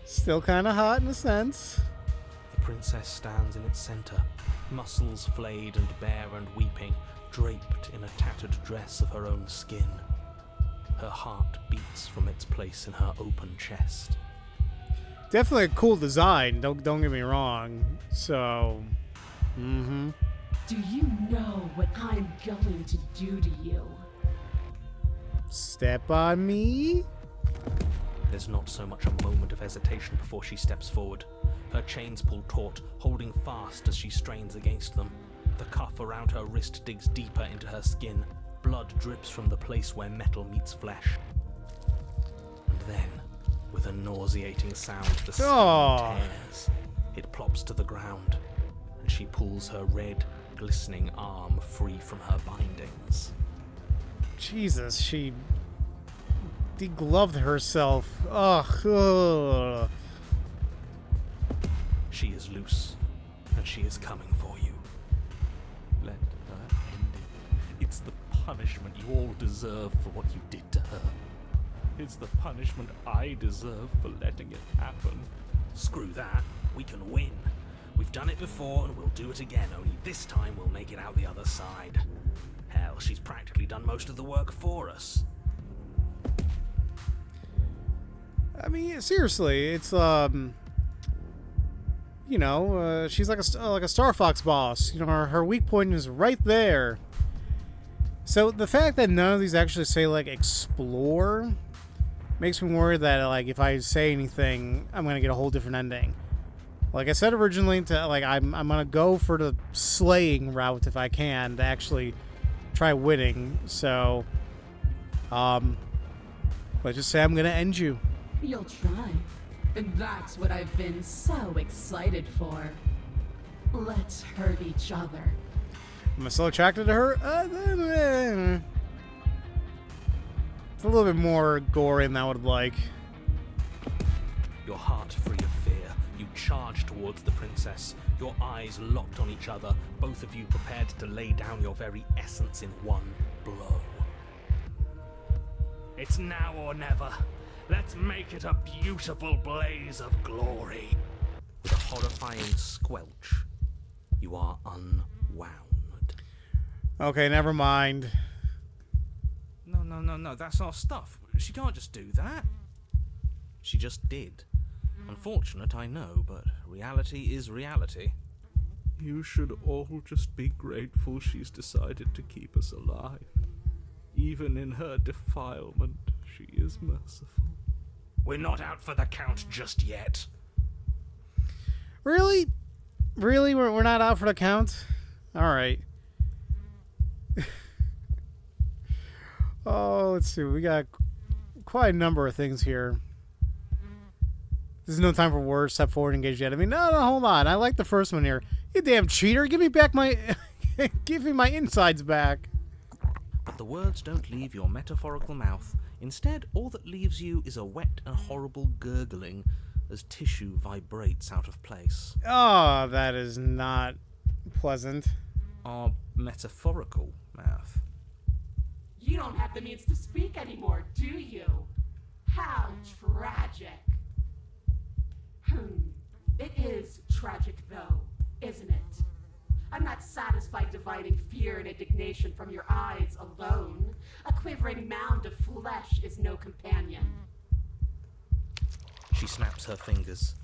still kind of hot in a sense. The princess stands in its center, muscles flayed and bare and weeping, draped in a tattered dress of her own skin. Her heart beats from its place in her open chest. Definitely a cool design, don't get me wrong. So, Do you know what I'm going to do to you? Step on me? There's not so much a moment of hesitation before she steps forward. Her chains pull taut, holding fast as she strains against them. The cuff around her wrist digs deeper into her skin. Blood drips from the place where metal meets flesh. And then, with a nauseating sound, the skin tears. It plops to the ground, and she pulls her red, glistening arm free from her bindings. Jesus, she degloved herself. Ugh. She is loose, and she is coming for you. Let her end it. It's the punishment you all deserve for what you did to her. It's the punishment I deserve for letting it happen. Screw that. We can win. We've done it before, and we'll do it again, only this time we'll make it out the other side. Hell, she's practically done most of the work for us. I mean, seriously, it's she's like a Star Fox boss. Her weak point is right there. So the fact that none of these actually say explore makes me worry that if I say anything, I'm gonna get a whole different ending. Like I said originally, I'm gonna go for the slaying route if I can to actually try winning. So, let's just say I'm gonna end you. You'll try. And that's what I've been so excited for. Let's hurt each other. Am I still attracted to her? It's a little bit more gory than I would like. Your heart free of fear, you charge towards the princess, your eyes locked on each other, both of you prepared to lay down your very essence in one blow. It's now or never. Let's make it a beautiful blaze of glory. With a horrifying squelch, you are unwound. Okay, never mind. No, that's our stuff. She can't just do that. She just did. Unfortunate, I know, but reality is reality. You should all just be grateful she's decided to keep us alive. Even in her defilement, she is merciful. We're not out for the count just yet. Really? Really? We're not out for the count? Alright. Oh, let's see. We got quite a number of things here. There's no time for words. Step forward and engage the enemy. No, hold on. I like the first one here. You damn cheater. Give me back my... Give me my insides back. But the words don't leave your metaphorical mouth. Instead, all that leaves you is a wet and horrible gurgling as tissue vibrates out of place. Oh, that is not pleasant. Our metaphorical mouth. You don't have the means to speak anymore, do you? How tragic. It is tragic, though, isn't it? I'm not satisfied dividing fear and indignation from your eyes alone. A quivering mound of flesh is no companion. She snaps her fingers,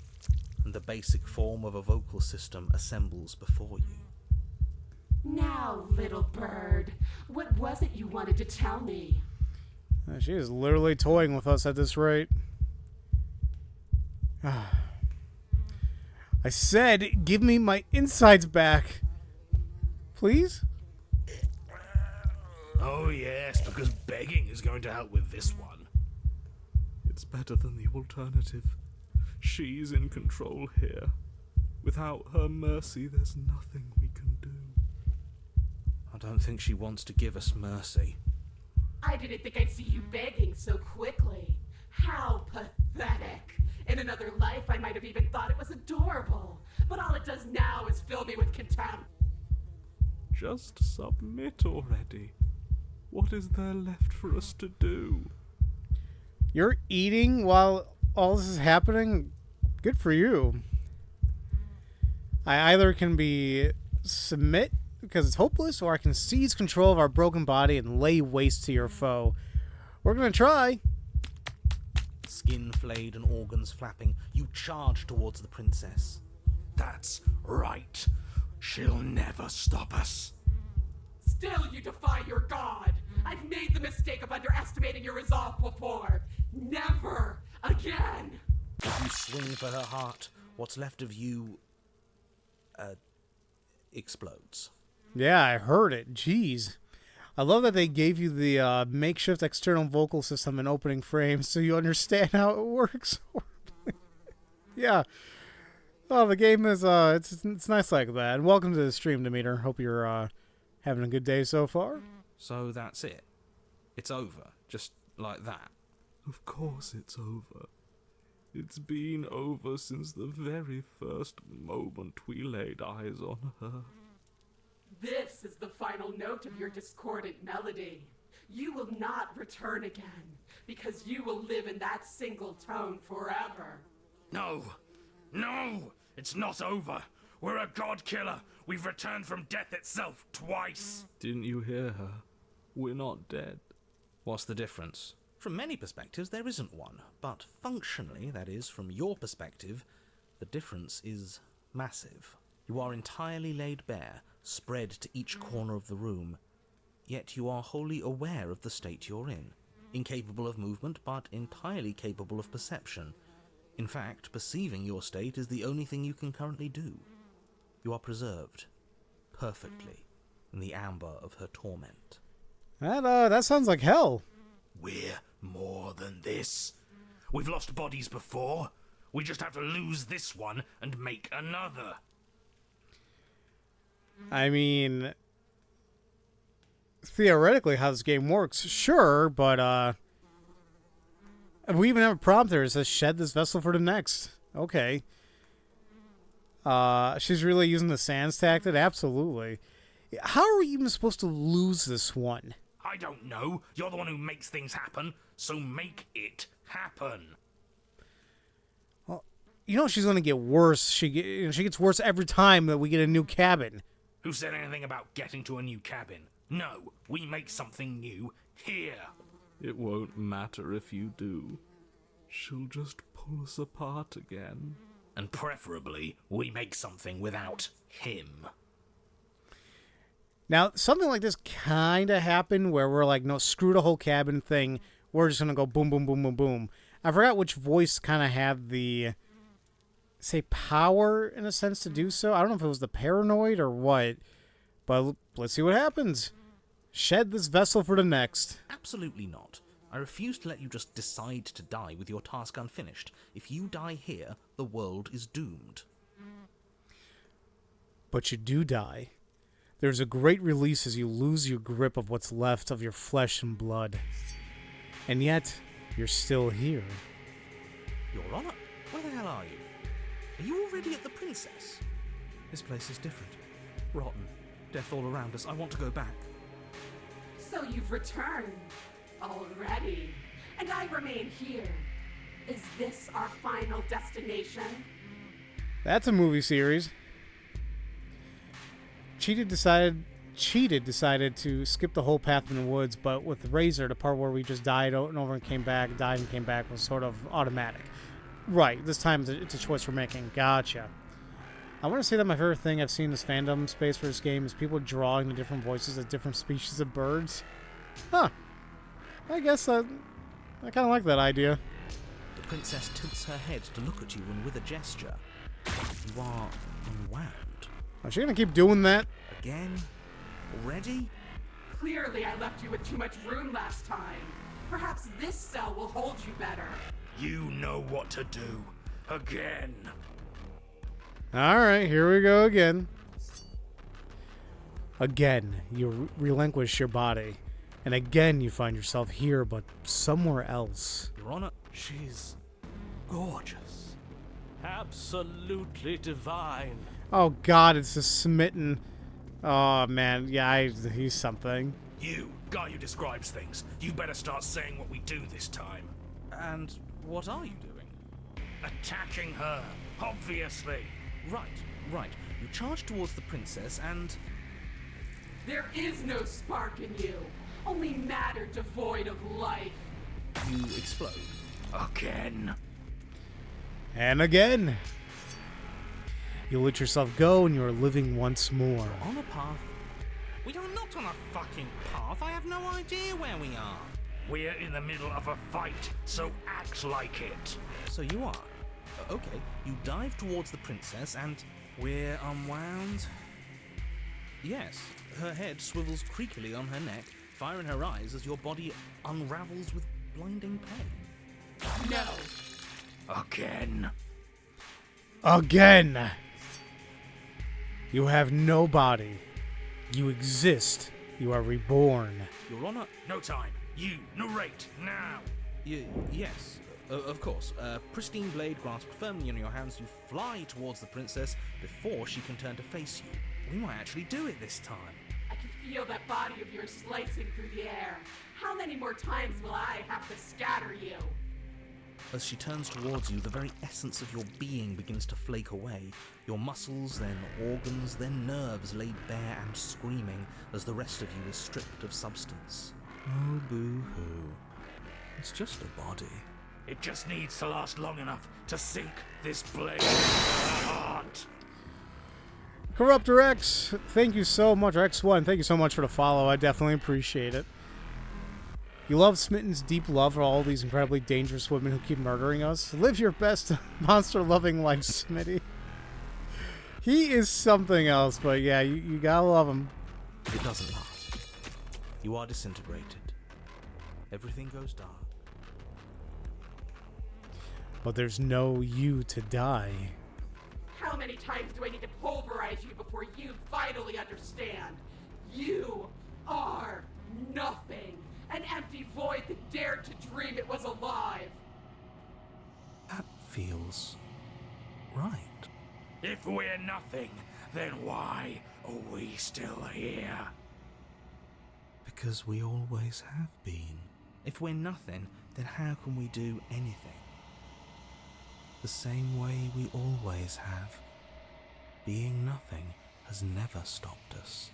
and the basic form of a vocal system assembles before you. Now, little bird, what was it you wanted to tell me? She is literally toying with us at this rate. I said, give me my insides back. Please? Oh yes, because begging is going to help with this one. It's better than the alternative. She's in control here. Without her mercy, there's nothing we can do. I don't think she wants to give us mercy. I didn't think I'd see you begging so quickly. How pathetic. In another life, I might have even thought it was adorable. But all it does now is fill me with contempt. Just submit already. What is there left for us to do? You're eating while all this is happening? Good for you. I either can be submit because it's hopeless, or I can seize control of our broken body and lay waste to your foe. We're gonna try. Skin flayed and organs flapping, you charge towards the princess. That's right. She'll never stop us. Still you defy your god. I've made the mistake of underestimating your resolve before. Never again. You swing for her heart. What's left of you... explodes. Yeah, I heard it. Jeez. I love that they gave you the makeshift external vocal system in opening frames so you understand how it works. Yeah. Oh, the game is, it's nice like that. And welcome to the stream, Demeter. Hope you're having a good day so far. So that's it. It's over. Just like that. Of course it's over. It's been over since the very first moment we laid eyes on her. This is the final note of your discordant melody. You will not return again, because you will live in that single tone forever. No! No! It's not over! We're a god killer! We've returned from death itself twice! Didn't you hear her? We're not dead. What's the difference? From many perspectives, there isn't one. But functionally, that is, from your perspective, the difference is massive. You are entirely laid bare, spread to each corner of the room, yet you are wholly aware of the state you're in. Incapable of movement, but entirely capable of perception. In fact, perceiving your state is the only thing you can currently do. You are preserved, perfectly, in the amber of her torment. That sounds like hell. We're more than this. We've lost bodies before. We just have to lose this one and make another. I mean, theoretically how this game works, sure, but We even have a prompt there. It says, shed this vessel for the next. Okay. She's really using the sans tactic? Absolutely. How are we even supposed to lose this one? I don't know. You're the one who makes things happen, so make it happen. Well, you know she's going to get worse. She gets worse every time that we get a new cabin. Who said anything about getting to a new cabin? No, we make something new here. It won't matter if you do. She'll just pull us apart again. And preferably, we make something without him. Now, something like this kind of happened where we're like, no, screw the whole cabin thing. We're just going to go boom, boom, boom, boom, boom. I forgot which voice kind of had the, say, power, in a sense, to do so. I don't know if it was the paranoid or what, but let's see what happens. Shed this vessel for the next. Absolutely not. I refuse to let you just decide to die with your task unfinished. If you die here, the world is doomed. But you do die. There's a great release as you lose your grip of what's left of your flesh and blood. And yet, you're still here. Your Honor, where the hell are you? Are you already at the Princess? This place is different. Rotten. Death all around us. I want to go back. So you've returned already, and I remain here. Is this our final destination? That's a movie series. Cheated decided to skip the whole path in the woods, but with Razor, the part where we just died and over and came back, died and came back was sort of automatic. Right, this time it's a choice we're making. Gotcha. I want to say that my favorite thing I've seen in this fandom space for this game is people drawing the different voices of different species of birds. Huh. I guess I kind of like that idea. The Princess tilts her head to look at you and with a gesture, you are unwound. Is she going to keep doing that? Again? Already? Clearly I left you with too much room last time. Perhaps this cell will hold you better. You know what to do. Again. Alright, here we go again. Again, you relinquish your body. And again, you find yourself here, but somewhere else. Your Honor, She's gorgeous. Absolutely divine. Oh god, it's a smitten. Oh man, yeah, he's something. you, guy who describes things, you better start saying what we do this time. And what are you doing? Attacking her, obviously. Right. You charge towards the princess and... There is no spark in you, only matter devoid of life. you explode. Again. And again. You let yourself go and you are living once more. On a path. We are not on a fucking path. I have no idea where we are. We're in the middle of a fight, so act like it. So you are. Okay, you dive towards the princess and we're unwound. Yes, her head swivels creakily on her neck, fire in her eyes as your body unravels with blinding pain. No. Again. Again! You have no body. You exist. You are reborn. Your Honor, No time. You, narrate, now. yes, of course. Pristine blade grasped firmly in your hands, you fly towards the princess before she can turn to face you. We might actually do it this time. I can feel that body of yours slicing through the air. How many more times will I have to scatter you? As she turns towards you, the very essence of your being begins to flake away. Your muscles, then organs, then nerves laid bare and screaming as the rest of you is stripped of substance. Oh, boo-hoo. It's just a body. It just needs to last long enough to sink this blade into her heart. Corruptor X, thank you so much. Or X1, thank you so much for the follow. I definitely appreciate it. You love Smitten's deep love for all these incredibly dangerous women who keep murdering us. Live your best monster-loving life, Smitty. He is something else, but yeah, you gotta love him. It doesn't last. You are disintegrated. Everything goes dark. But there's no you to die. How many times do I need to pulverize you before you finally understand? You are nothing. An empty void that dared to dream it was alive. feels right. If we're nothing, then why are we still here? Because we always have been. If we're nothing, then how can we do anything? The same way we always have. Being nothing has never stopped us.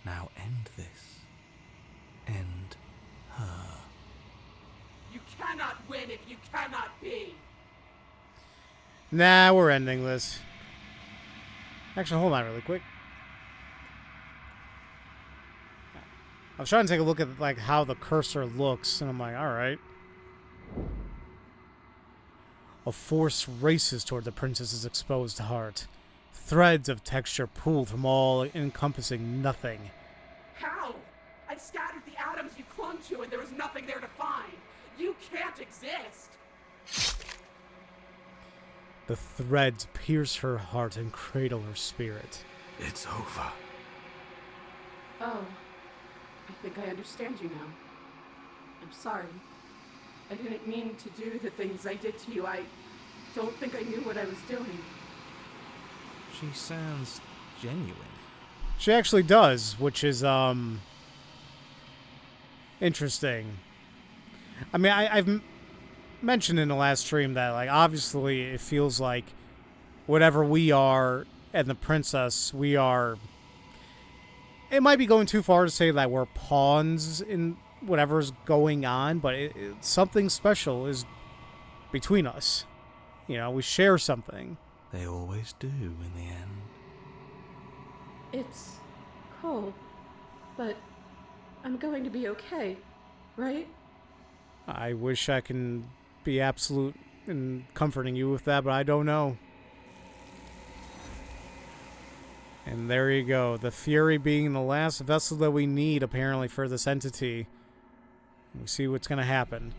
Now end this. End her. You cannot win if you cannot be. Nah, we're ending this. Actually, hold on really quick. I was trying to take a look at like how the cursor looks, and I'm like, all right. A force races toward the princess's exposed heart. Threads of texture pull from all encompassing nothing. How? I've scattered the atoms you clung to, and there is nothing there to find. You can't exist. The threads pierce her heart and cradle her spirit. It's over. Oh, I think I understand you now. I'm sorry. I didn't mean to do the things I did to you. I don't think I knew what I was doing. She sounds genuine. She actually does, which is interesting. I mean, I've mentioned in the last stream that, like, obviously it feels like whatever we are and the princess, we are... It might be going too far to say that we're pawns in whatever's going on, but something special is between us. You know, we share something. They always do in the end. It's cold, but I'm going to be okay, right? I wish I can be absolute in comforting you with that, but I don't know. And there you go. The Fury being the last vessel that we need, apparently, for this entity. We see what's going to happen.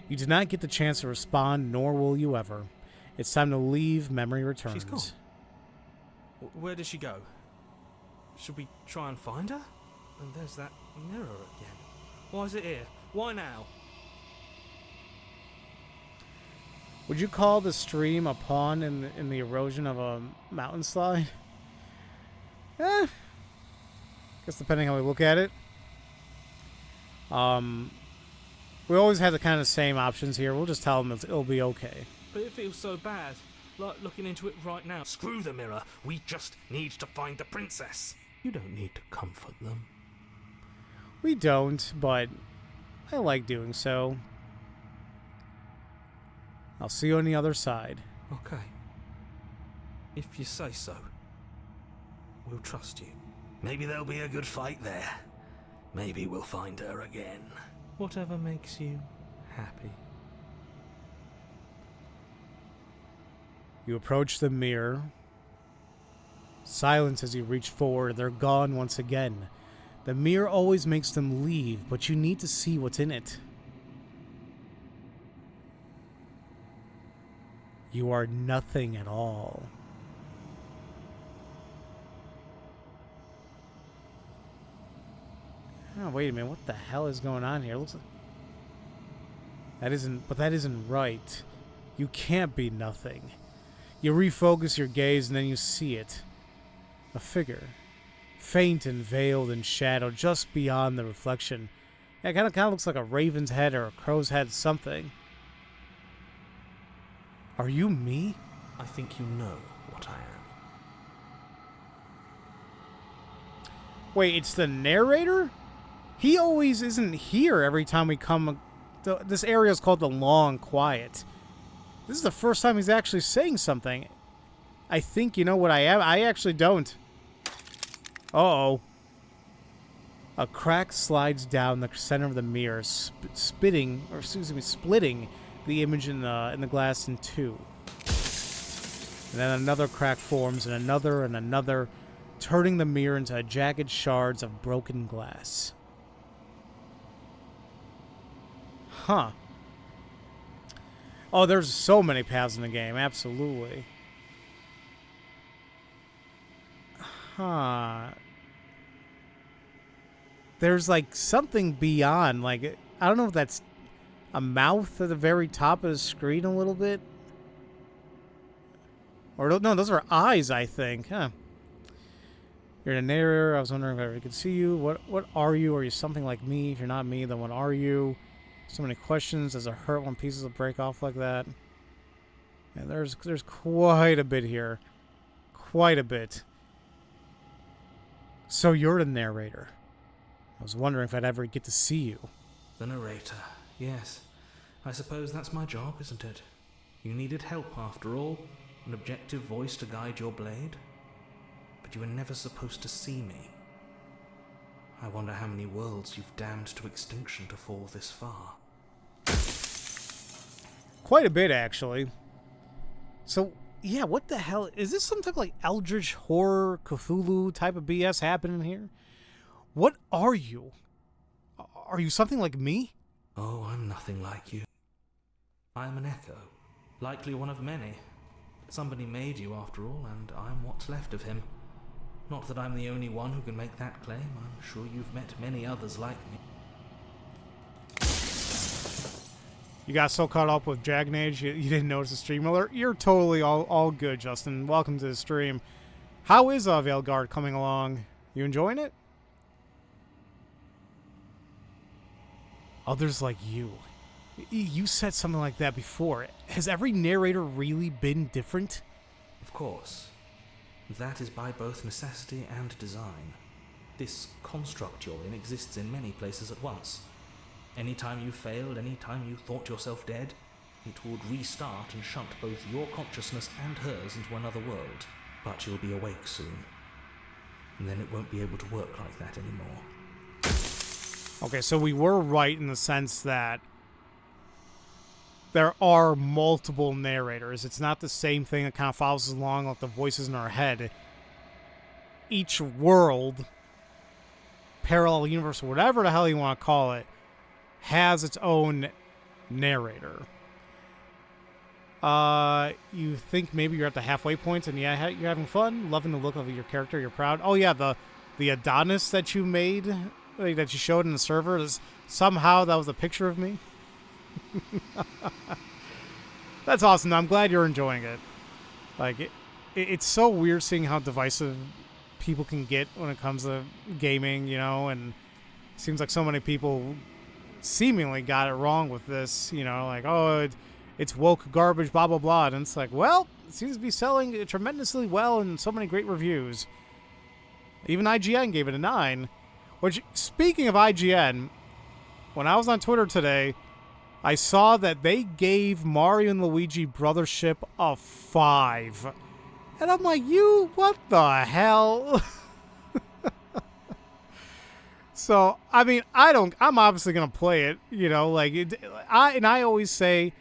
You did not get the chance to respond, nor will you ever. It's time to leave. Memory returns. She's gone. Where did she go? Should we try and find her? And there's that mirror again. Why is it here? Why now? Would you call the stream a pawn in the erosion of a mountain slide? Guess depending how we look at it. We always have the kind of same options here. We'll just tell them it'll be okay. But it feels so bad. Like looking into it right now. Screw the mirror. We just need to find the princess. You don't need to comfort them. We don't, but I like doing so. I'll see you on the other side. Okay. If you say so. We'll trust you. Maybe there'll be a good fight there. Maybe we'll find her again. Whatever makes you happy. You approach the mirror. Silence as you reach forward. They're gone once again. The mirror always makes them leave, but you need to see what's in it. You are nothing at all. Oh, wait a minute. What the hell is going on here? Looks like... That isn't right. You can't be nothing. You refocus your gaze and then you see it. A figure. Faint and veiled in shadow just beyond the reflection. Yeah, it kind of looks like a raven's head or a crow's head, something. Are you me? I think you know what I am. Wait, it's the narrator? He always isn't here every time we come. This area is called the Long Quiet. This is the first time he's actually saying something. I think you know what I am. I actually don't. Uh-oh. A crack slides down the center of the mirror, splitting the image in the glass in two. And then another crack forms, and another, turning the mirror into jagged shards of broken glass. Huh. Oh, there's so many paths in the game, absolutely. Huh. There's like something beyond, like, I don't know if that's a mouth at the very top of the screen a little bit. Or no, those are eyes, I think. Huh. You're the narrator. I was wondering if I ever could see you. What are you? Are you something like me? If you're not me, then what are you? So many questions. Does it hurt when pieces will break off like that? And there's quite a bit here. Quite a bit. So you're the narrator. I was wondering if I'd ever get to see you. The narrator, yes. I suppose that's my job, isn't it? You needed help, after all. An objective voice to guide your blade. But you were never supposed to see me. I wonder how many worlds you've damned to extinction to fall this far. Quite a bit, actually. So, yeah, what the hell? Is this some type of, like, eldritch horror, Cthulhu type of BS happening here? What are you? Are you something like me? Oh, I'm nothing like you. I'm an echo. Likely one of many. Somebody made you, after all, and I'm what's left of him. Not that I'm the only one who can make that claim. I'm sure you've met many others like me. You got so caught up with Dragon Age, you didn't notice the stream alert? You're totally all good, Justin. Welcome to the stream. How is Veilguard coming along? You enjoying it? Others like you. You said something like that before. Has every narrator really been different? Of course. That is by both necessity and design. This construct you're in exists in many places at once. Anytime you failed, anytime you thought yourself dead, it would restart and shunt both your consciousness and hers into another world. But you'll be awake soon. And then it won't be able to work like that anymore. Okay, so we were right in the sense that there are multiple narrators. It's not the same thing that kind of follows along like the voices in our head. Each world, parallel universe, whatever the hell you want to call it, has its own narrator. You think maybe you're at the halfway point and yeah, you're having fun, loving the look of your character, you're proud. Oh yeah, the Adonis that you made, like, that you showed in the server, somehow that was a picture of me. That's awesome. I'm glad you're enjoying it. Like, it's so weird seeing how divisive people can get when it comes to gaming, you know, and it seems like so many people seemingly got it wrong with this, you know, like, oh, it's woke garbage, blah, blah, blah. And it's like, well, it seems to be selling tremendously well and so many great reviews. Even IGN gave it a 9. Which, speaking of IGN, when I was on Twitter today, I saw that they gave Mario and Luigi Brothership a 5. And I'm like, what the hell? So, I mean, I'm obviously going to play it, you know, like, I always say,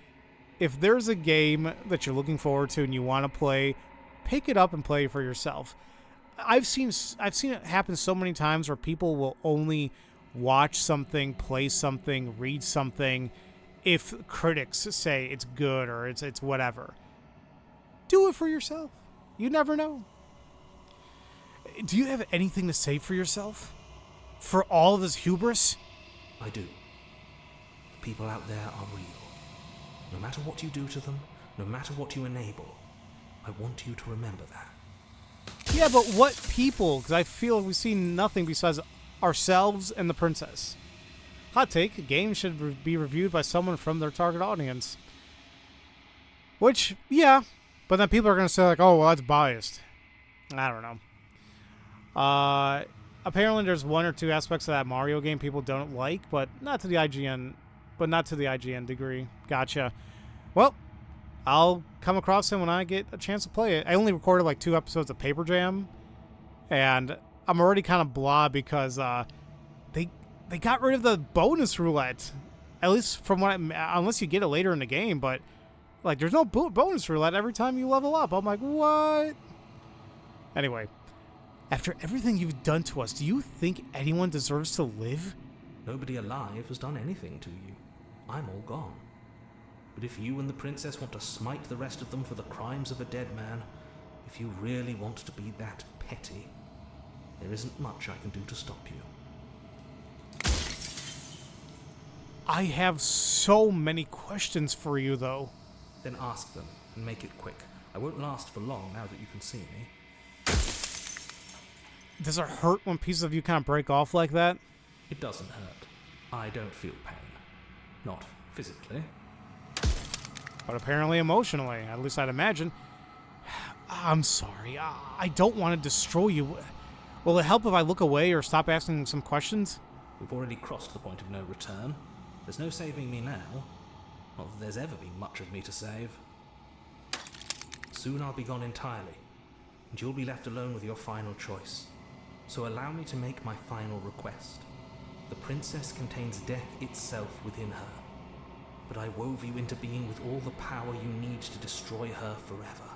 if there's a game that you're looking forward to and you want to play, pick it up and play it for yourself. I've seen it happen so many times where people will only watch something, play something, read something if critics say it's good or it's whatever. Do it for yourself. You never know. Do you have anything to say for yourself? For all of this hubris? I do. The people out there are real. No matter what you do to them, no matter what you enable, I want you to remember that. Yeah, but what people? Because I feel we've seen nothing besides ourselves and the princess. Hot take, a game should be reviewed by someone from their target audience. Which, yeah, but then people are going to say, like, oh, well, that's biased. I don't know. Apparently there's one or two aspects of that Mario game people don't like, but not to the IGN degree. Gotcha. Well, I'll come across him when I get a chance to play it. I only recorded like 2 episodes of Paper Jam, and I'm already kind of blah because they got rid of the bonus roulette. At least from what unless you get it later in the game, but like there's no bonus roulette every time you level up. I'm like, what? Anyway, after everything you've done to us, do you think anyone deserves to live? Nobody alive has done anything to you. I'm all gone. But if you and the princess want to smite the rest of them for the crimes of a dead man, if you really want to be that petty, there isn't much I can do to stop you. I have so many questions for you, though. Then ask them, and make it quick. I won't last for long now that you can see me. Does it hurt when pieces of you kind of break off like that? It doesn't hurt. I don't feel pain. Not physically. But apparently emotionally, at least I'd imagine. I'm sorry. I don't want to destroy you. Will it help if I look away or stop asking some questions? We've already crossed the point of no return. There's no saving me now. Not that there's ever been much of me to save. Soon I'll be gone entirely, and you'll be left alone with your final choice. So allow me to make my final request. The princess contains death itself within her, but I wove you into being with all the power you need to destroy her forever.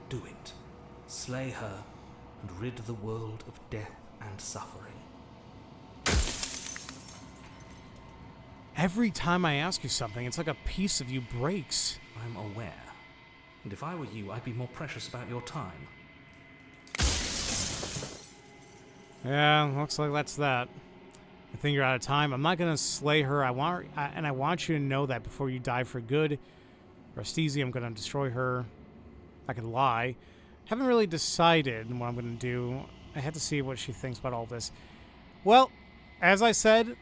Do it. Slay her, and rid the world of death and suffering. Every time I ask you something, it's like a piece of you breaks. I'm aware. And if I were you, I'd be more precious about your time. Yeah, looks like that's that. I think you're out of time. I'm not gonna slay her. I want you to know that before you die for good. Rastezi, I'm gonna destroy her. I could lie. Haven't really decided what I'm gonna do. I had to see what she thinks about all this. Well, as I said,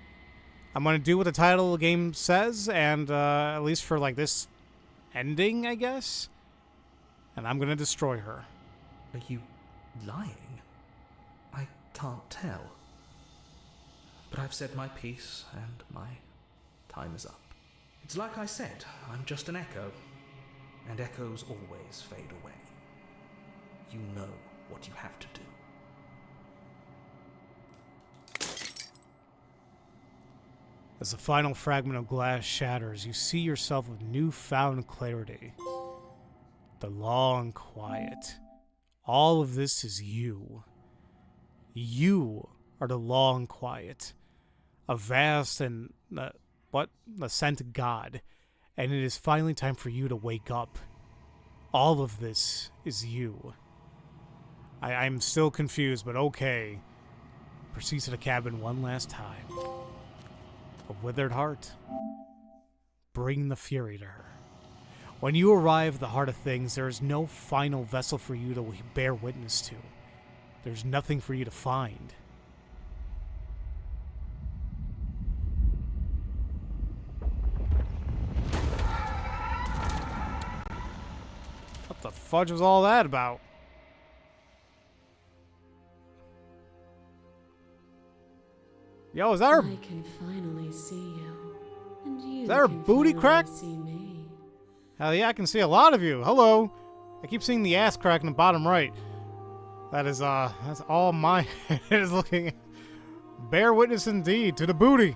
I'm gonna do what the title of the game says, and at least for like this ending, I guess. And I'm gonna destroy her. Are you lying? I can't tell. But I've said my piece, and my time is up. It's like I said, I'm just an echo. And echoes always fade away. You know what you have to do. As the final fragment of glass shatters, you see yourself with newfound clarity. The long quiet. All of this is you. You are the long quiet. A vast and, ascent God. And it is finally time for you to wake up. All of this is you. I'm still confused, but okay. Proceed to the cabin one last time. A withered heart. Bring the fury to her. When you arrive at the heart of things, there is no final vessel for you to bear witness to. There's nothing for you to find. What the fudge was all that about? Yo, is that her? I can finally see you, and you Is that her can booty finally crack? see me. Hell yeah, I can see a lot of you. Hello. I keep seeing the ass crack in the bottom right. That's all my head is looking at. Bear witness indeed to the booty.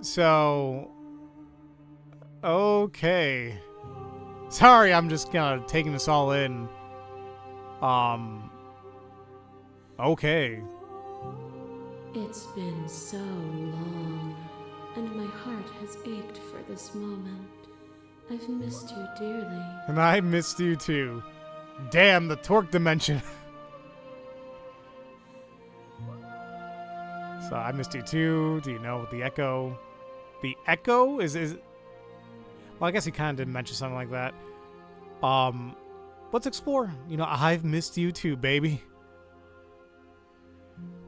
So, okay. Sorry, I'm just kind of taking this all in. Okay. It's been so long, and my heart has ached for this moment. I've missed you dearly. And I missed you too. Damn, the torque dimension. So I missed you too. Do you know the echo? The echo is well, I guess he kind of did mention something like that. Let's explore. You know, I've missed you too, baby.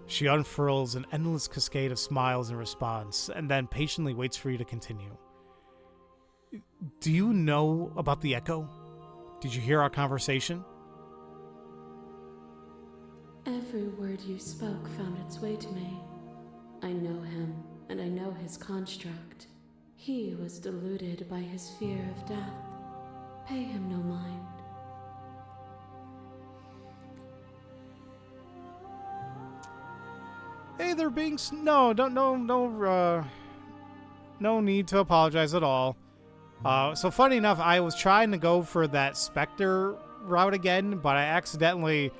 She unfurls an endless cascade of smiles in response, and then patiently waits for you to continue. Do you know about the echo? Did you hear our conversation? Every word you spoke found its way to me. I know him, and I know his construct. He was deluded by his fear of death. Pay him no mind. Hey, they're being no need to apologize at all. So funny enough, I was trying to go for that Spectre route again, but I accidentally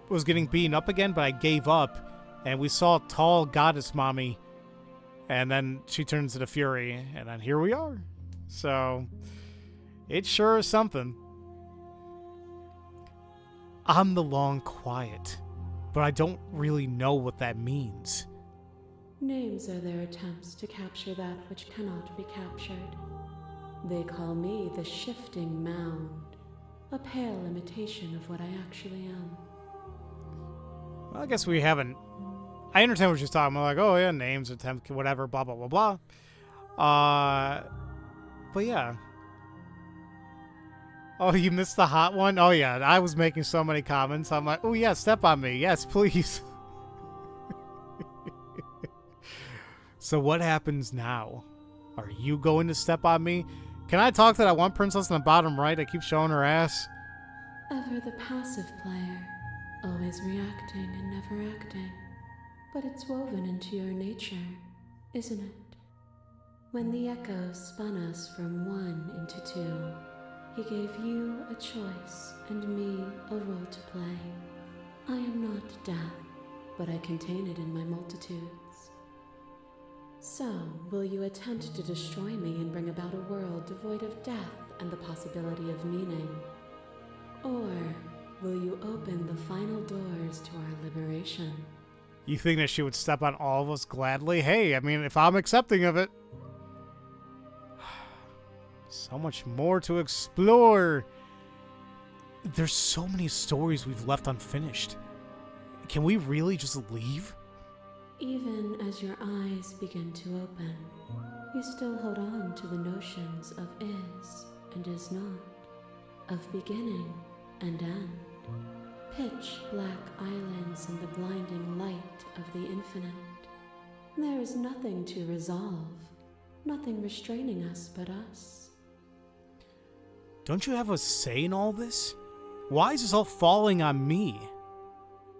was getting beaten up again, but I gave up. And we saw tall goddess mommy, and then she turns into Fury, and then here we are. So, it sure is something. I'm the long quiet, but I don't really know what that means. Names are their attempts to capture that which cannot be captured. They call me the Shifting Mound, a pale imitation of what I actually am. Well, I guess we haven't... I understand what she's talking about. Like, oh yeah, names, attempt, whatever, blah, blah, blah, blah. But yeah. Oh, you missed the hot one? Oh yeah, I was making so many comments. I'm like, oh yeah, step on me. Yes, please. So what happens now? Are you going to step on me? Can I talk to that one princess in the bottom right that keeps showing her ass? Ever the passive player, always reacting and never acting. But it's woven into your nature, isn't it? When the echo spun us from one into two, he gave you a choice and me a role to play. I am not death, but I contain it in my multitudes. So, will you attempt to destroy me and bring about a world devoid of death and the possibility of meaning? Or will you open the final doors to our liberation? You think that she would step on all of us gladly? Hey, I mean, if I'm accepting of it. So much more to explore. There's so many stories we've left unfinished. Can we really just leave? Even as your eyes begin to open, you still hold on to the notions of is and is not, of beginning and end. Pitch black islands in the blinding light of the infinite. There is nothing to resolve, nothing restraining us but us. Don't you have a say in all this? Why is this all falling on me?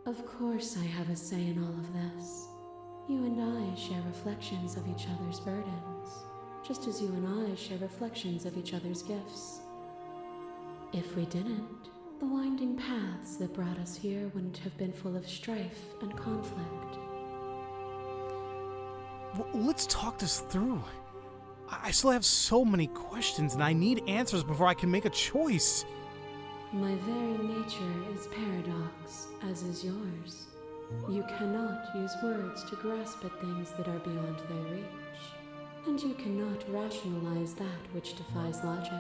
Of course I have a say in all of this. You and I share reflections of each other's burdens, just as you and I share reflections of each other's gifts. If we didn't, the winding paths that brought us here wouldn't have been full of strife and conflict. Well, let's talk this through. I still have so many questions and I need answers before I can make a choice. My very nature is paradox, as is yours. You cannot use words to grasp at things that are beyond their reach, and you cannot rationalize that which defies logic.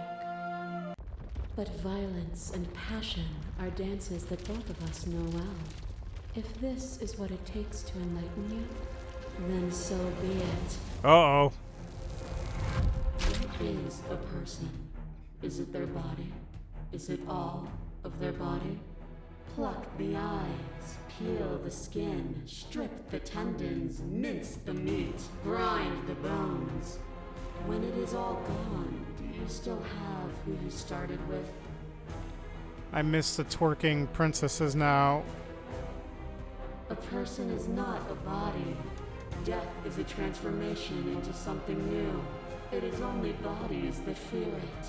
But violence and passion are dances that both of us know well. If this is what it takes to enlighten you, then so be it. Uh-oh. What is a person? Is it their body? Is it all of their body? Pluck the eyes, peel the skin, strip the tendons, mince the meat, grind the bones. When it is all gone, do you still have who you started with? I miss the twerking princesses now. A person is not a body. Death is a transformation into something new. It is only bodies that feel it.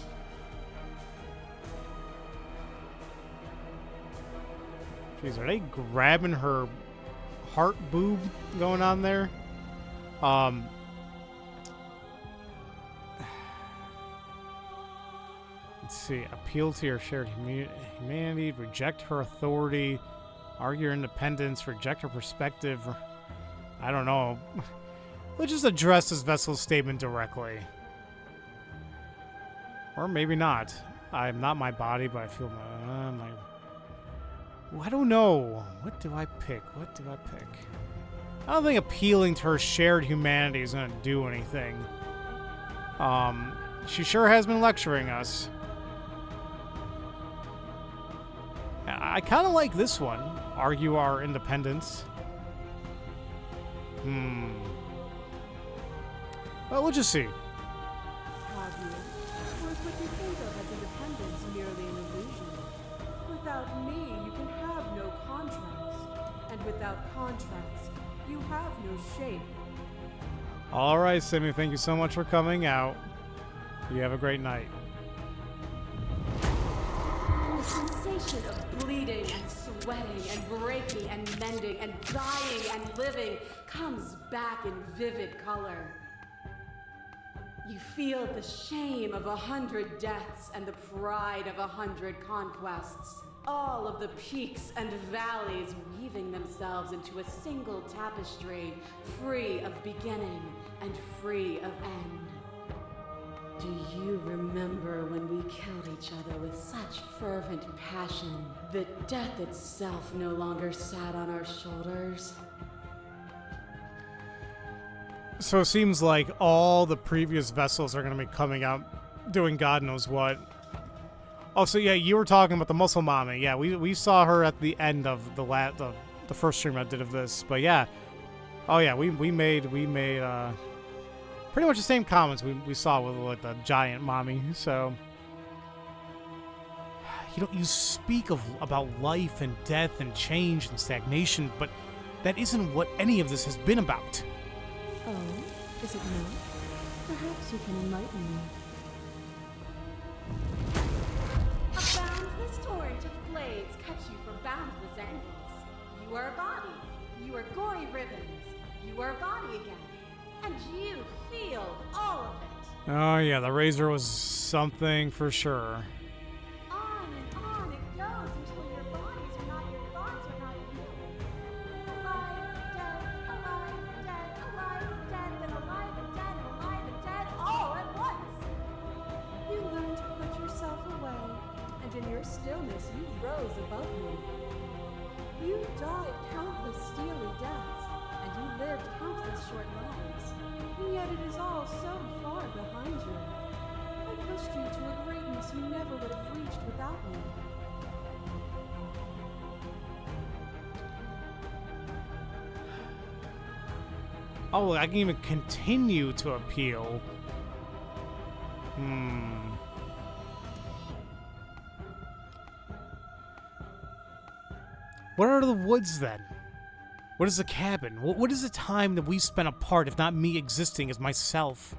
Jeez, are they grabbing her heart boob going on there? Let's see. Appeal to your shared humanity, reject her authority, argue her independence, reject her perspective. I don't know. Let's just address this vessel's statement directly. Or maybe not. I'm not my body, but I feel my... I don't know. What do I pick? What do I pick? I don't think appealing to her shared humanity is going to do anything. She sure has been lecturing us. I kind of like this one. Argue our independence. Well, we'll just see. Have you? Or is what you think of as independence merely an illusion? Without me, you can have no contrast. And without contrast, you have no shape. All right, Simi, thank you so much for coming out. You have a great night. The sensation of bleeding and sweating and breaking and mending and dying and living comes back in vivid color. You feel the shame of 100 deaths and the pride of 100 conquests. All of the peaks and valleys weaving themselves into a single tapestry, free of beginning and free of end. Do you remember when we killed each other with such fervent passion that death itself no longer sat on our shoulders? So it seems like all the previous vessels are going to be coming out doing God knows what. Oh, so yeah, you were talking about the muscle mommy. Yeah, we saw her at the end of the first stream I did of this. But yeah, oh yeah, we made pretty much the same comments we saw with like the giant mommy. So you speak about life and death and change and stagnation, but that isn't what any of this has been about. Oh, is it not? Perhaps you can enlighten me. A boundless torrent of blades cuts you from boundless angles. You are a body. You are gory ribbons. You are a body again. And you feel all of it. Oh yeah, the razor was something for sure. On and on it goes until your bodies are not your thoughts, are not you. Alive, dead, alive, dead, alive, dead, then alive and dead, and alive and dead, all at once. You learn to put yourself away, and in your stillness you rose above me. You died countless steely deaths, and you lived countless short lives, and yet it is all so far behind you. I pushed you to a greatness you never would have reached without me. Oh, I can even continue to appeal. What are the woods then? What is the cabin? What is the time that we spent apart, if not me existing as myself?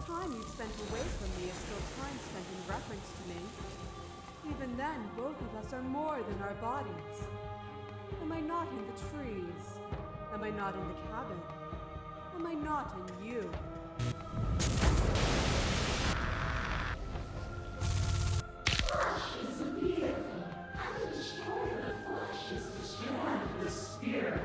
Time you spent away from me is still time spent in reference to me. Even then, both of us are more than our bodies. Am I not in the trees? Am I not in the cabin? Am I not in you? Flesh is a vehicle, and to destroy the flesh is to strand the spirit.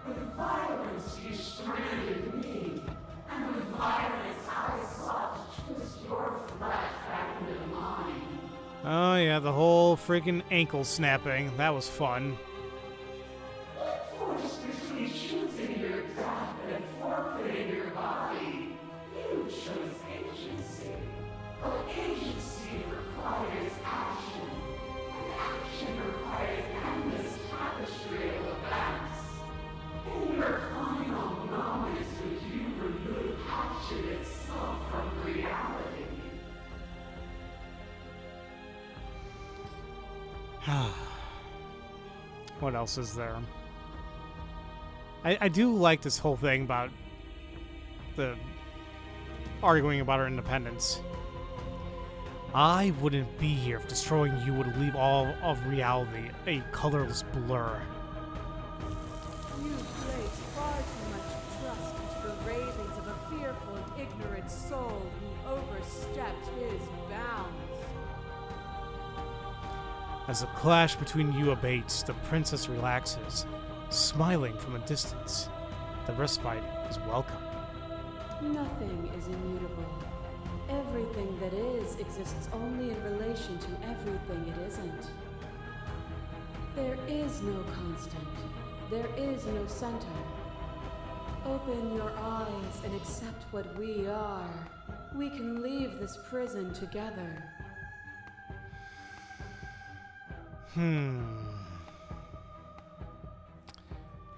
With violence you stranded me, and with violence I sought to twist your flesh back into mine. Oh yeah, the whole freaking ankle snapping. That was fun. What force between choosing your death and forfeiting your body? You chose agency. But agency requires action, and action requires endless tapestry of events. In your final moments would you remove action itself from reality? What else is there? I do like this whole thing about the arguing about our independence. I wouldn't be here if destroying you would leave all of reality a colorless blur. You place far too much trust into the ravings of a fearful and ignorant soul who overstepped his bounds. As the clash between you abates, the princess relaxes, smiling from a distance. The respite is welcome. Nothing is immutable. Everything that is exists only in relation to everything it isn't. There is no constant. There is no center. Open your eyes and accept what we are. We can leave this prison together.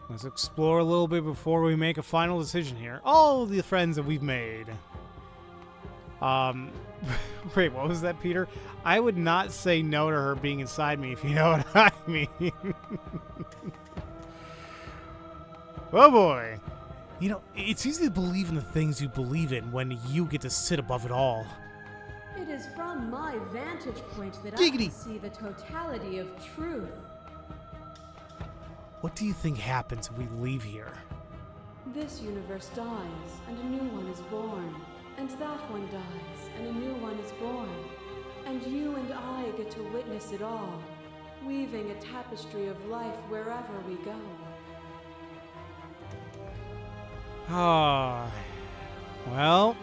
Let's explore a little bit before we make a final decision here. All the friends that we've made. Wait, what was that, Peter? I would not say no to her being inside me, if you know what I mean. Oh boy. You know, it's easy to believe in the things you believe in when you get to sit above it all. It is from my vantage point that I Giggity. can see the totality of truth. What do you think happens if we leave here? This universe dies, and a new one is born. And that one dies, and a new one is born. And you and I get to witness it all, weaving a tapestry of life wherever we go. Ah, well,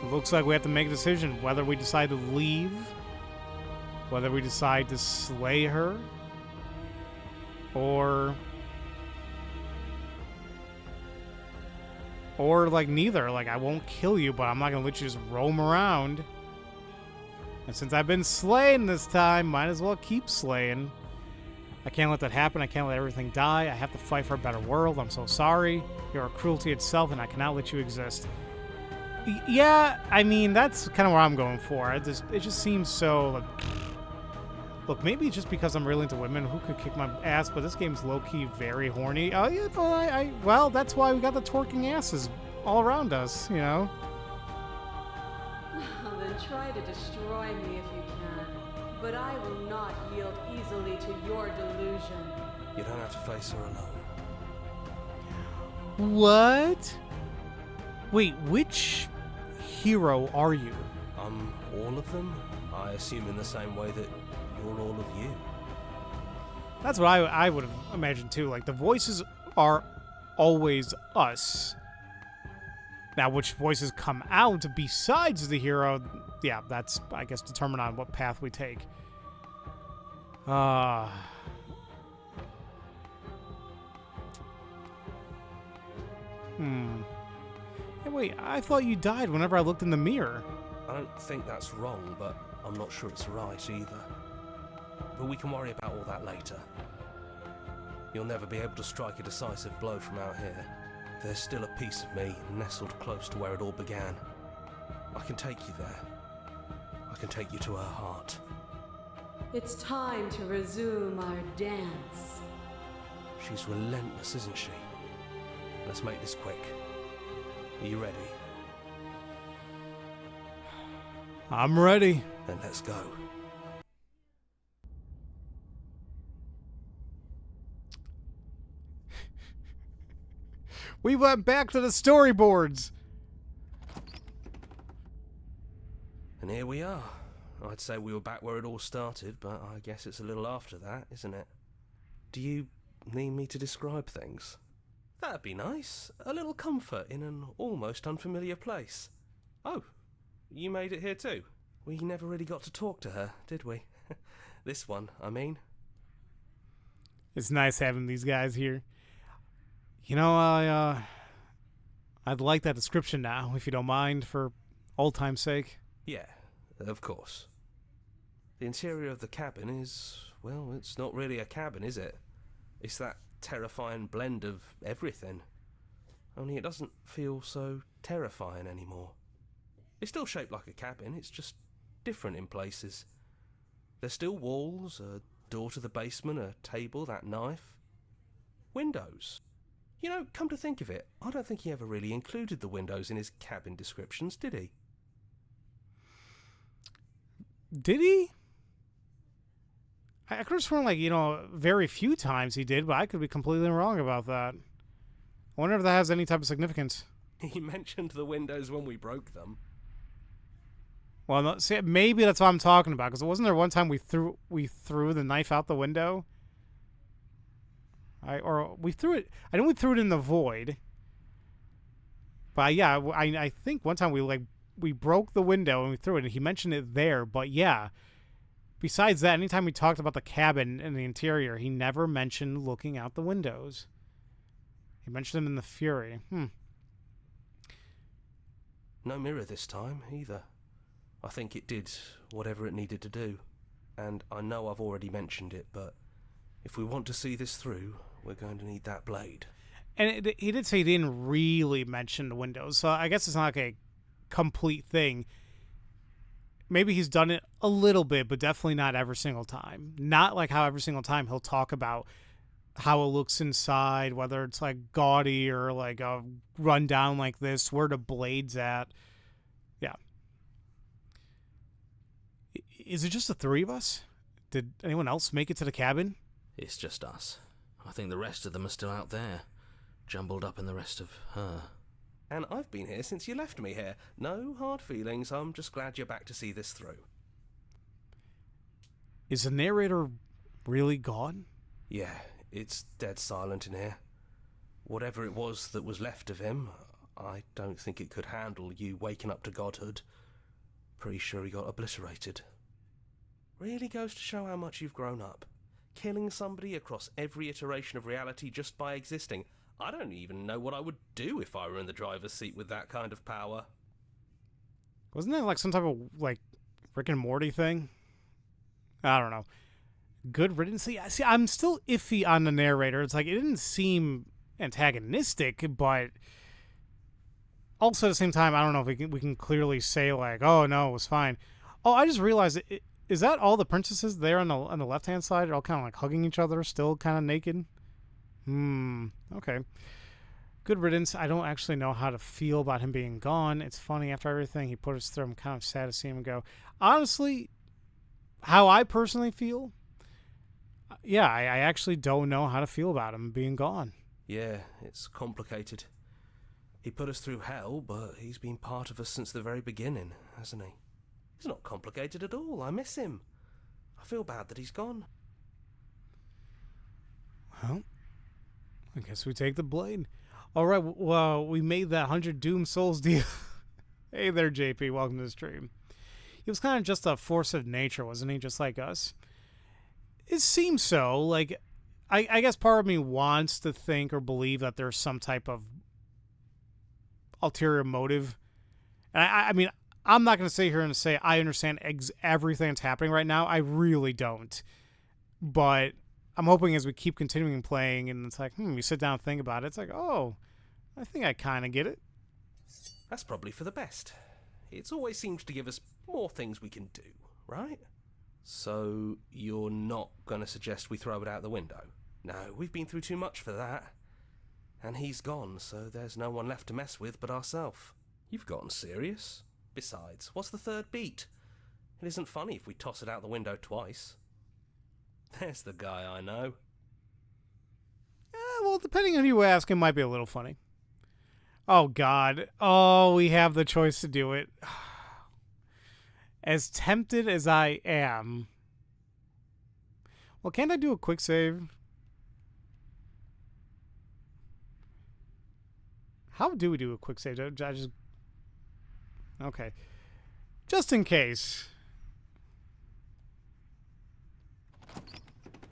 It looks like we have to make a decision whether we decide to leave, whether we decide to slay her, or like neither. Like, I won't kill you, but I'm not gonna let you just roam around. And since I've been slaying this time, might as well keep slaying. I can't let that happen. I can't let everything die. I have to fight for a better world. I'm so sorry. You're cruelty itself, and I cannot let you exist. Yeah, I mean, that's kind of where I'm going for. It just seems so, like... Look, maybe it's just because I'm really into women who could kick my ass, but this game's low-key very horny. Oh, you know, well, that's why we got the twerking asses all around us, you know? Then try to destroy me if you can, but I will not yield easily to your delusion. You don't have to face her alone. What? Wait, which hero are you? All of them? I assume in the same way that you're all of you. That's what I would have imagined too. Like, the voices are always us. Now, which voices come out besides the hero, yeah, that's, I guess, determined on what path we take. Hey, wait, I thought you died whenever I looked in the mirror. I don't think that's wrong, but I'm not sure it's right either. But we can worry about all that later. You'll never be able to strike a decisive blow from out here. There's still a piece of me nestled close to where it all began. I can take you there. I can take you to her heart. It's time to resume our dance. She's relentless, isn't she? Let's make this quick. Are you ready? I'm ready. Then let's go. We went back to the storyboards. And here we are. I'd say we were back where it all started, but I guess it's a little after that, isn't it? Do you need me to describe things? That'd be nice. A little comfort in an almost unfamiliar place. Oh, you made it here too? We never really got to talk to her, did we? This one, I mean. It's nice having these guys here. You know, I'd like that description now, if you don't mind, for old time's sake. Yeah, of course. The interior of the cabin is, well, it's not really a cabin, is it? It's that terrifying blend of everything. Only it doesn't feel so terrifying anymore. It's still shaped like a cabin, it's just different in places. There's still walls, a door to the basement, a table, that knife. Windows. You know, come to think of it, I don't think he ever really included the windows in his cabin descriptions, did he? Did he? I could have sworn, like, you know, very few times he did, but I could be completely wrong about that. I wonder if that has any type of significance. He mentioned the windows when we broke them. Well, no, see, maybe that's what I'm talking about, because wasn't there one time we threw the knife out the window? We threw it. I know we threw it in the void. But yeah, I think one time we broke the window and we threw it, and he mentioned it there. But yeah, besides that, anytime we talked about the cabin and the interior, he never mentioned looking out the windows. He mentioned them in the Fury. No mirror this time, either. I think it did whatever it needed to do. And I know I've already mentioned it, but if we want to see this through, we're going to need that blade. And he did say he didn't really mention the windows, so I guess it's not like a complete thing. Maybe he's done it a little bit, but definitely not every single time. Not like how every single time he'll talk about how it looks inside, whether it's like gaudy or like a rundown like this, where the blade's at. Yeah. Is it just the three of us? Did anyone else make it to the cabin? It's just us. I think the rest of them are still out there, jumbled up in the rest of her. And I've been here since you left me here. No hard feelings, I'm just glad you're back to see this through. Is the narrator really gone? Yeah, it's dead silent in here. Whatever it was that was left of him, I don't think it could handle you waking up to godhood. Pretty sure he got obliterated. Really goes to show how much you've grown up. Killing somebody across every iteration of reality just by existing. I don't even know what I would do if I were in the driver's seat with that kind of power. Wasn't that like some type of like Rick and Morty thing? I don't know. Good riddance. See, I'm still iffy on the narrator. It's like it didn't seem antagonistic, but also at the same time, I don't know if we can clearly say like, oh no, it was fine. Oh, I just realized is that all the princesses there on the left hand side are all kind of like hugging each other, still kind of naked? Okay. Good riddance. I don't actually know how to feel about him being gone. It's funny, after everything he put us through, I'm kind of sad to see him go. Honestly, how I personally feel, yeah, I actually don't know how to feel about him being gone. Yeah, it's complicated. He put us through hell, but he's been part of us since the very beginning, hasn't he? He's not complicated at all. I miss him. I feel bad that he's gone. Well, I guess we take the blade. All right, well, we made that 100 Doom Souls deal. Hey there, JP. Welcome to the stream. He was kind of just a force of nature, wasn't he? Just like us. It seems so. Like, I guess part of me wants to think or believe that there's some type of ulterior motive. And I mean, I'm not going to sit here and say I understand everything that's happening right now. I really don't. But I'm hoping as we keep continuing playing and it's like, you sit down and think about it. It's like, oh, I think I kind of get it. That's probably for the best. It's always seems to give us more things we can do, right? So you're not going to suggest we throw it out the window? No, we've been through too much for that. And he's gone, so there's no one left to mess with but ourselves. You've gotten serious. Besides, what's the third beat? It isn't funny if we toss it out the window twice. There's the guy I know. Well, depending on who you ask, it might be a little funny. Oh, God. Oh, we have the choice to do it. As tempted as I am. Well, can't I do a quick save? How do we do a quick save? I just... Okay. Just in case.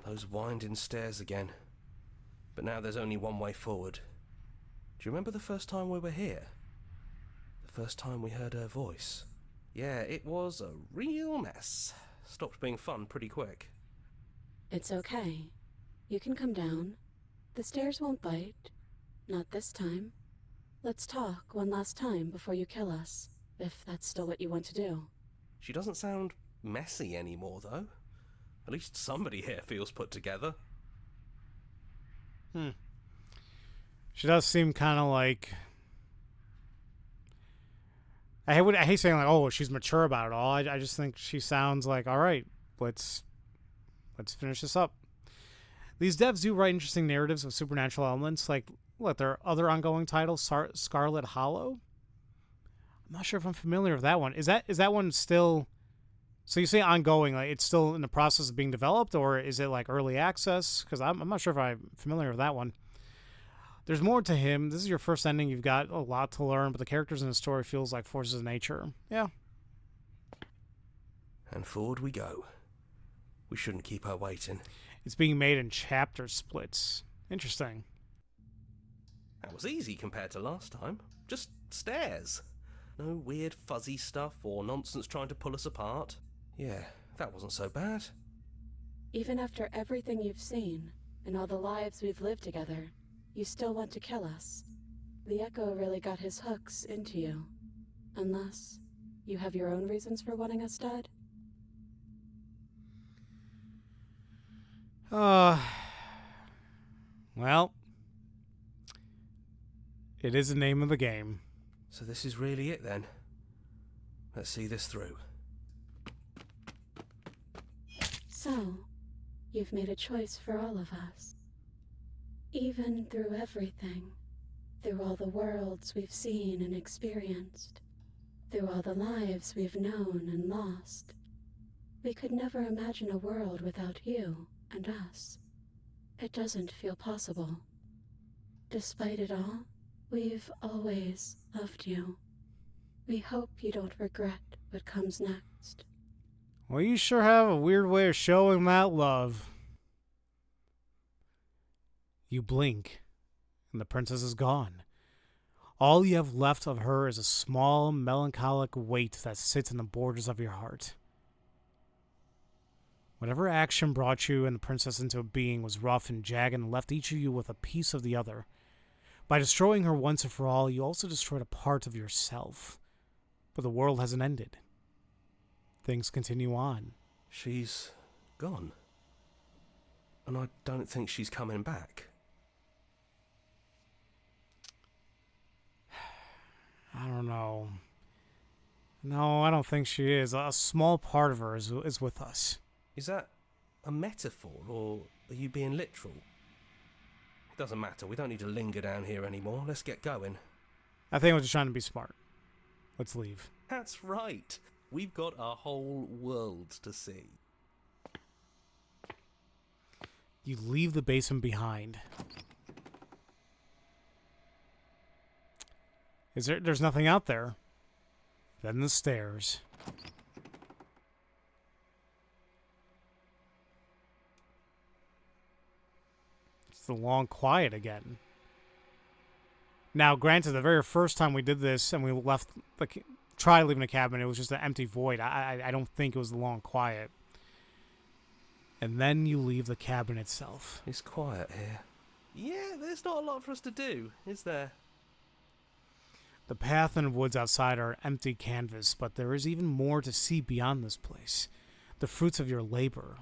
Those winding stairs again. But now there's only one way forward. Do you remember the first time we were here? The first time we heard her voice? Yeah, it was a real mess. Stopped being fun pretty quick. It's okay. You can come down. The stairs won't bite. Not this time. Let's talk one last time before you kill us, if that's still what you want to do. She doesn't sound messy anymore, though. At least somebody here feels put together. She does seem kind of like... I hate saying like, oh, she's mature about it all. I just think she sounds like, all right, let's finish this up. These devs do write interesting narratives with supernatural elements, like what their other ongoing title, Scarlet Hollow. I'm not sure if I'm familiar with that one. Is that one still? So you say ongoing, like it's still in the process of being developed, or is it like early access? Because I'm not sure if I'm familiar with that one. There's more to him. This is your first ending. You've got a lot to learn, but the characters in the story feels like forces of nature. Yeah. And forward we go. We shouldn't keep her waiting. It's being made in chapter splits. Interesting. That was easy compared to last time. Just stairs. No weird fuzzy stuff or nonsense trying to pull us apart. Yeah, that wasn't so bad. Even after everything you've seen, and all the lives we've lived together, you still want to kill us. The Echo really got his hooks into you. Unless you have your own reasons for wanting us dead? Well, it is the name of the game. So this is really it then. Let's see this through. So, you've made a choice for all of us. Even through everything, through all the worlds we've seen and experienced, through all the lives we've known and lost, we could never imagine a world without you and us. It doesn't feel possible. Despite it all, We've always loved you. We hope you don't regret what comes next. Well, you sure have a weird way of showing that love. You blink, and the princess is gone. All you have left of her is a small, melancholic weight that sits in the borders of your heart. Whatever action brought you and the princess into being was rough and jagged and left each of you with a piece of the other. By destroying her once and for all, you also destroyed a part of yourself. But the world hasn't ended. Things continue on. She's gone. And I don't think she's coming back. I don't know. No, I don't think she is. A small part of her is with us. Is that a metaphor, or are you being literal? It doesn't matter. We don't need to linger down here anymore. Let's get going. I think I was just trying to be smart. Let's leave. That's right. We've got a whole world to see. You leave the basement behind. There's nothing out there. Then the stairs. It's the long quiet again. Now, granted, the very first time we did this and we tried leaving the cabin, it was just an empty void. I don't think it was the long quiet. And then you leave the cabin itself. It's quiet here. Yeah, there's not a lot for us to do, is there? The path and woods outside are empty canvas, but there is even more to see beyond this place. The fruits of your labor.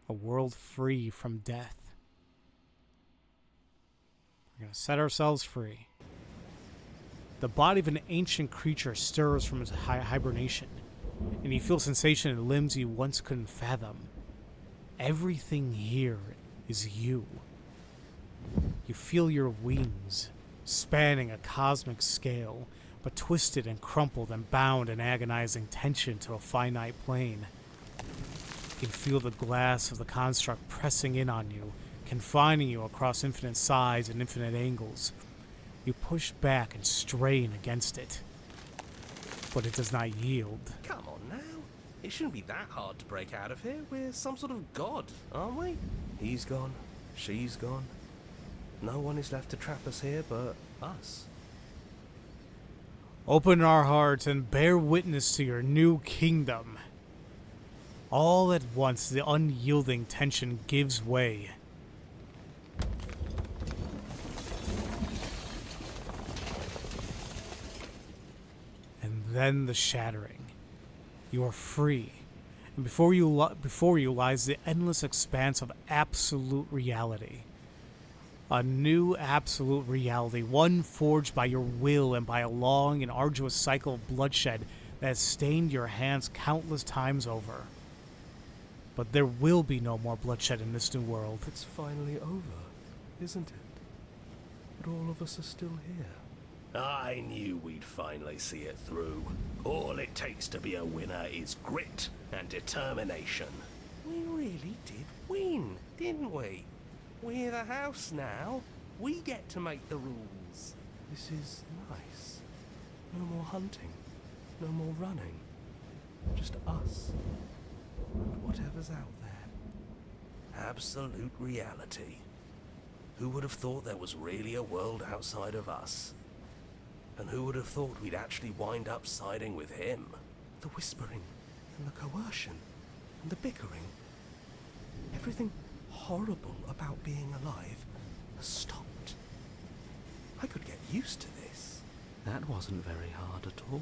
A world free from death. We're going to set ourselves free. The body of an ancient creature stirs from its hibernation, and you feel sensation in limbs you once couldn't fathom. Everything here is you. You feel your wings spanning a cosmic scale, but twisted and crumpled and bound in agonizing tension to a finite plane. You can feel the glass of the construct pressing in on you, confining you across infinite sides and infinite angles. You push back and strain against it, but it does not yield. Come on now. It shouldn't be that hard to break out of here. We're some sort of god, aren't we? He's gone. She's gone. No one is left to trap us here but us. Open our hearts and bear witness to your new kingdom. All at once, the unyielding tension gives way. And then the shattering. You are free. And before you lies the endless expanse of absolute reality. A new absolute reality, one forged by your will and by a long and arduous cycle of bloodshed that has stained your hands countless times over. But there will be no more bloodshed in this new world. It's finally over, isn't it? But all of us are still here. I knew we'd finally see it through. All it takes to be a winner is grit and determination. We really did win, didn't we? We're the house now. We get to make the rules. This is nice. No more hunting. No more running. Just us. And whatever's out there. Absolute reality. Who would have thought there was really a world outside of us? And who would have thought we'd actually wind up siding with him? The whispering and the coercion and the bickering. Everything horrible about being alive has stopped. I could get used to this. That wasn't very hard at all.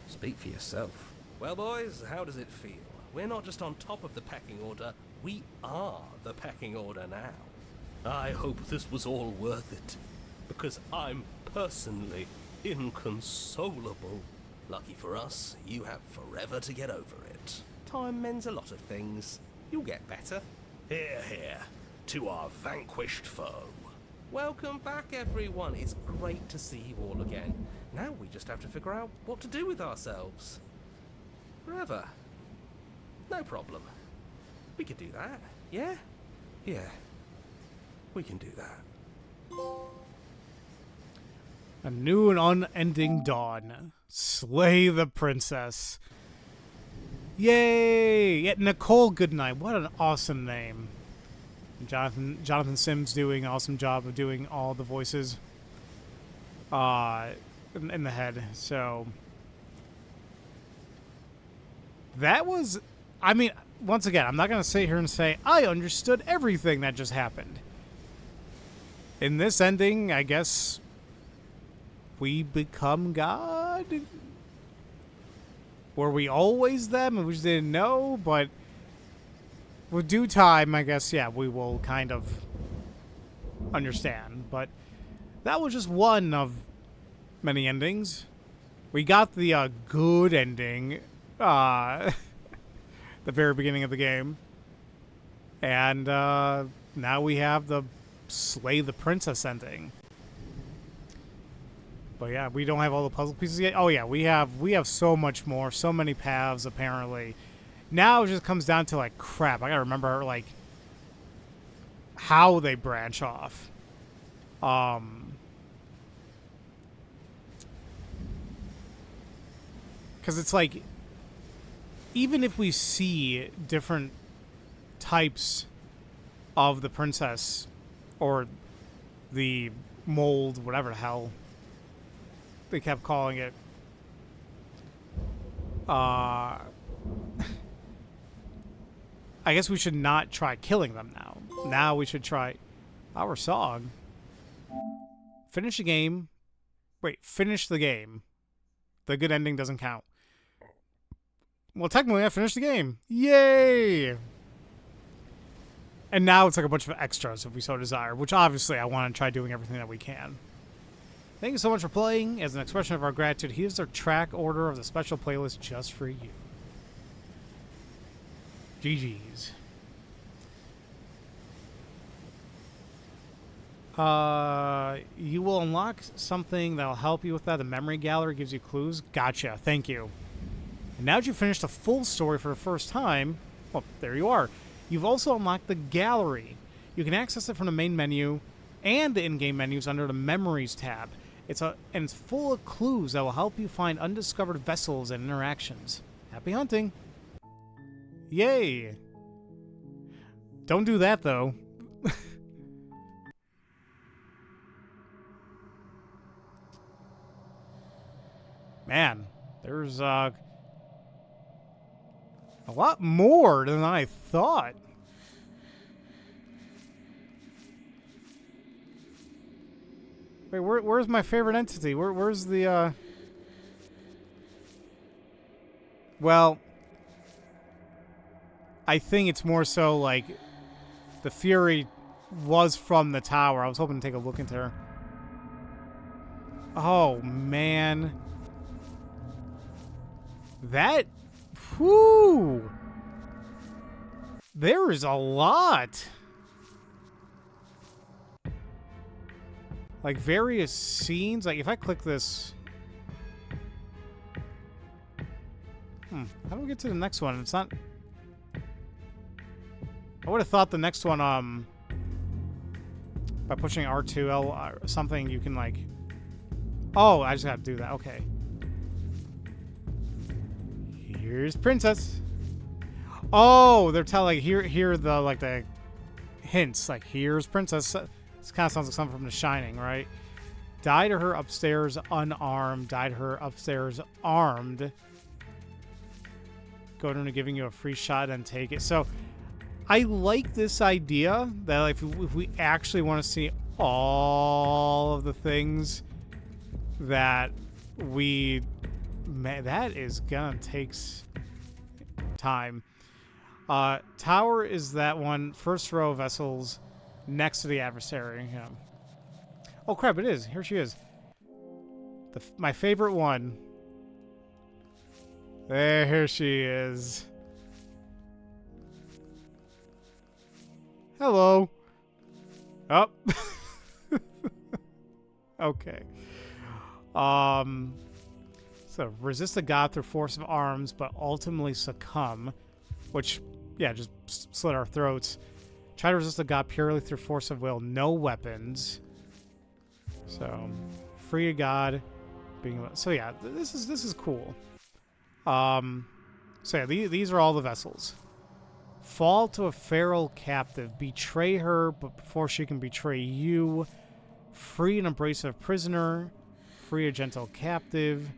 Speak for yourself. Well, boys, how does it feel? We're not just on top of the pecking order, we are the pecking order now. I hope this was all worth it, because I'm personally inconsolable. Lucky for us, you have forever to get over it. Time mends a lot of things. You'll get better. Hear, hear, to our vanquished foe. Welcome back, everyone. It's great to see you all again. Now we just have to figure out what to do with ourselves. Forever. No problem. We could do that, yeah? Yeah, we can do that. A new and unending dawn. Slay the princess. Yay! Yeah, Nicole Goodnight. What an awesome name. Jonathan Sims doing an awesome job of doing all the voices in the head. So that was, I mean, once again, I'm not going to sit here and say I understood everything that just happened. In this ending, I guess we become God? Were we always them and we just didn't know? But with due time, I guess, yeah, we will kind of understand. But that was just one of many endings. We got the good ending, the very beginning of the game. And now we have the slay the princess ending. But yeah, we don't have all the puzzle pieces yet. Oh yeah, we have so much more, so many paths apparently. Now it just comes down to like crap. I gotta remember like how they branch off. Because it's like, even if we see different types of the princess or the mold, whatever the hell they kept calling it, I guess we should not try killing them now. Now we should try our song. Finish the game. Wait, finish the game. The good ending doesn't count. Well, technically, I finished the game. Yay! And now it's like a bunch of extras if we so desire, which obviously I want to try doing everything that we can. Thank you so much for playing. As an expression of our gratitude, here's our track order of the special playlist just for you. GG's. You will unlock something that'll help you with that. The memory gallery gives you clues. Gotcha. Thank you. And now that you've finished the full story for the first time, well, there you are. You've also unlocked the gallery. You can access it from the main menu and the in-game menus under the Memories tab. It's full of clues that will help you find undiscovered vessels and interactions. Happy hunting. Yay. Don't do that, though. Man, there's a lot more than I thought. Wait, where's my favorite entity? Where's the, Well, I think it's more so like the Fury was from the tower. I was hoping to take a look into her. Oh, man. That... Whew! There is a lot. Like, various scenes. Like, if I click this... How do we get to the next one? It's not... I would have thought the next one, by pushing R2, L, something you can, like... Oh, I just gotta do that. Okay. Here's Princess. Oh, they're telling, here are the, like, the hints. Like, here's Princess. This kind of sounds like something from The Shining, right? Die to her upstairs unarmed. Die to her upstairs armed. Go to her giving you a free shot and take it. So, I like this idea that, like, if we actually want to see all of the things that we... Man, that is gonna take time. Tower is that one. First row of vessels next to the adversary. Yeah. Oh, crap, it is. Here she is. My favorite one. There she is. Hello. Oh. Okay. So, resist the god through force of arms, but ultimately succumb. Which, yeah, just slit our throats. Try to resist the god purely through force of will. No weapons. So, free a god. So yeah, this is cool. So yeah, these are all the vessels. Fall to a Pharaoh captive. Betray her, but before she can betray you. Free an abrasive prisoner. Free a gentle captive.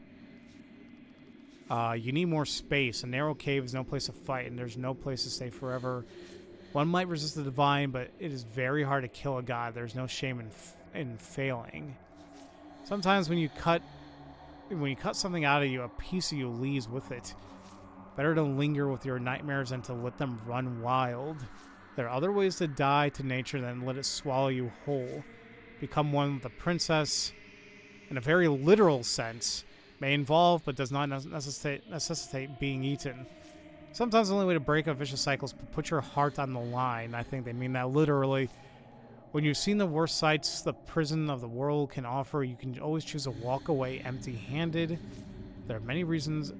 You need more space. A narrow cave is no place to fight, and there's no place to stay forever. One might resist the divine, but it is very hard to kill a god. There's no shame in failing. Sometimes when you cut something out of you, a piece of you leaves with it. Better to linger with your nightmares than to let them run wild. There are other ways to die to nature than let it swallow you whole. Become one with the princess, in a very literal sense, may involve but does not necessitate being eaten. Sometimes the only way to break a vicious cycle is to put your heart on the line. I think they mean that literally. When you've seen the worst sights the prison of the world can offer, you can always choose to walk away empty-handed. There are many reasons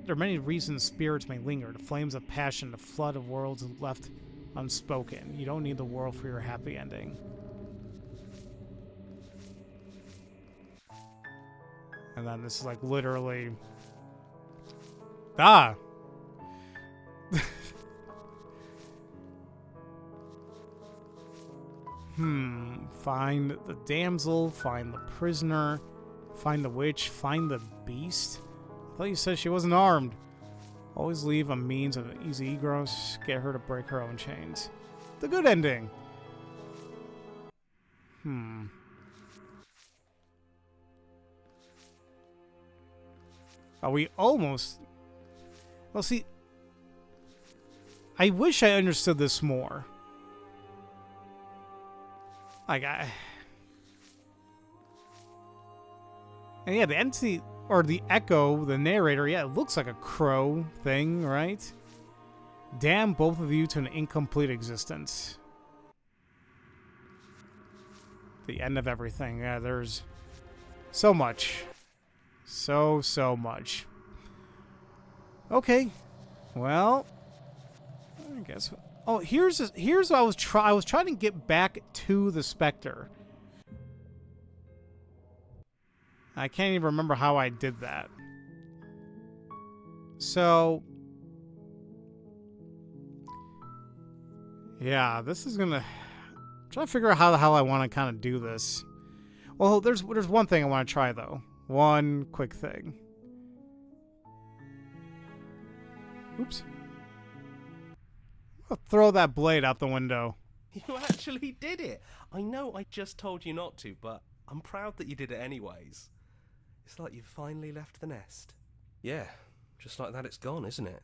spirits may linger. The flames of passion, the flood of worlds left unspoken. You don't need the world for your happy ending. And then this is like literally... Ah! Find the damsel, find the prisoner, find the witch, find the beast. I thought you said she wasn't armed. Always leave a means of easy egress, get her to break her own chains. The good ending. Are we almost... Well, see... I wish I understood this more. Like, and yeah, the entity, or the echo, the narrator, yeah, it looks like a crow thing, right? Damn both of you to an incomplete existence. The end of everything. Yeah, there's so much. So much. Okay. Well, I guess... Oh, here's what I was trying to get back to the Spectre. I can't even remember how I did that. So, yeah, this is gonna... I'm trying to figure out how the hell I want to kind of do this. Well, there's one thing I want to try, though. One quick thing. Oops. I'll throw that blade out the window. You actually did it! I know I just told you not to, but I'm proud that you did it anyways. It's like you've finally left the nest. Yeah, just like that it's gone, isn't it?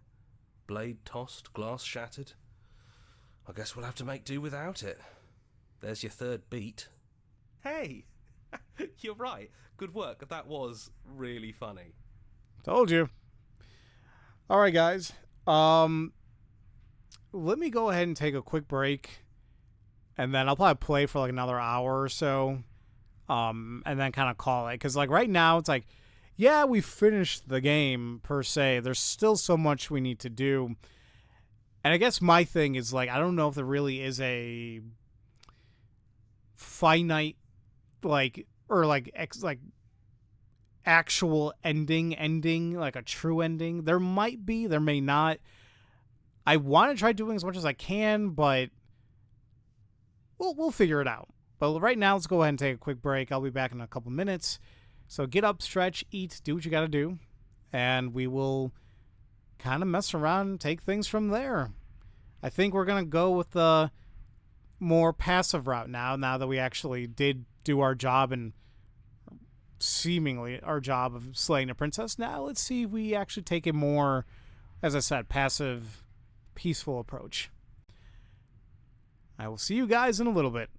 Blade tossed, glass shattered. I guess we'll have to make do without it. There's your third beat. Hey! You're right. Good work. That was really funny. Told you. Alright, guys. Let me go ahead and take a quick break, and then I'll probably play for like another hour or so, and then kind of call it. Because like right now, it's like, yeah, we finished the game per se. There's still so much we need to do, and I guess my thing is like, I don't know if there really is a finite, like, or like actual ending, like a true ending. There might be, there may not. I want to try doing as much as I can, but we'll figure it out. But right now, let's go ahead and take a quick break. I'll be back in a couple minutes. So get up, stretch, eat, do what you got to do, and we will kind of mess around and take things from there. I think we're going to go with the more passive route now that we actually did do our job and seemingly our job of slaying the princess. Now let's see if we actually take a more, as I said, passive, peaceful approach. I will see you guys in a little bit.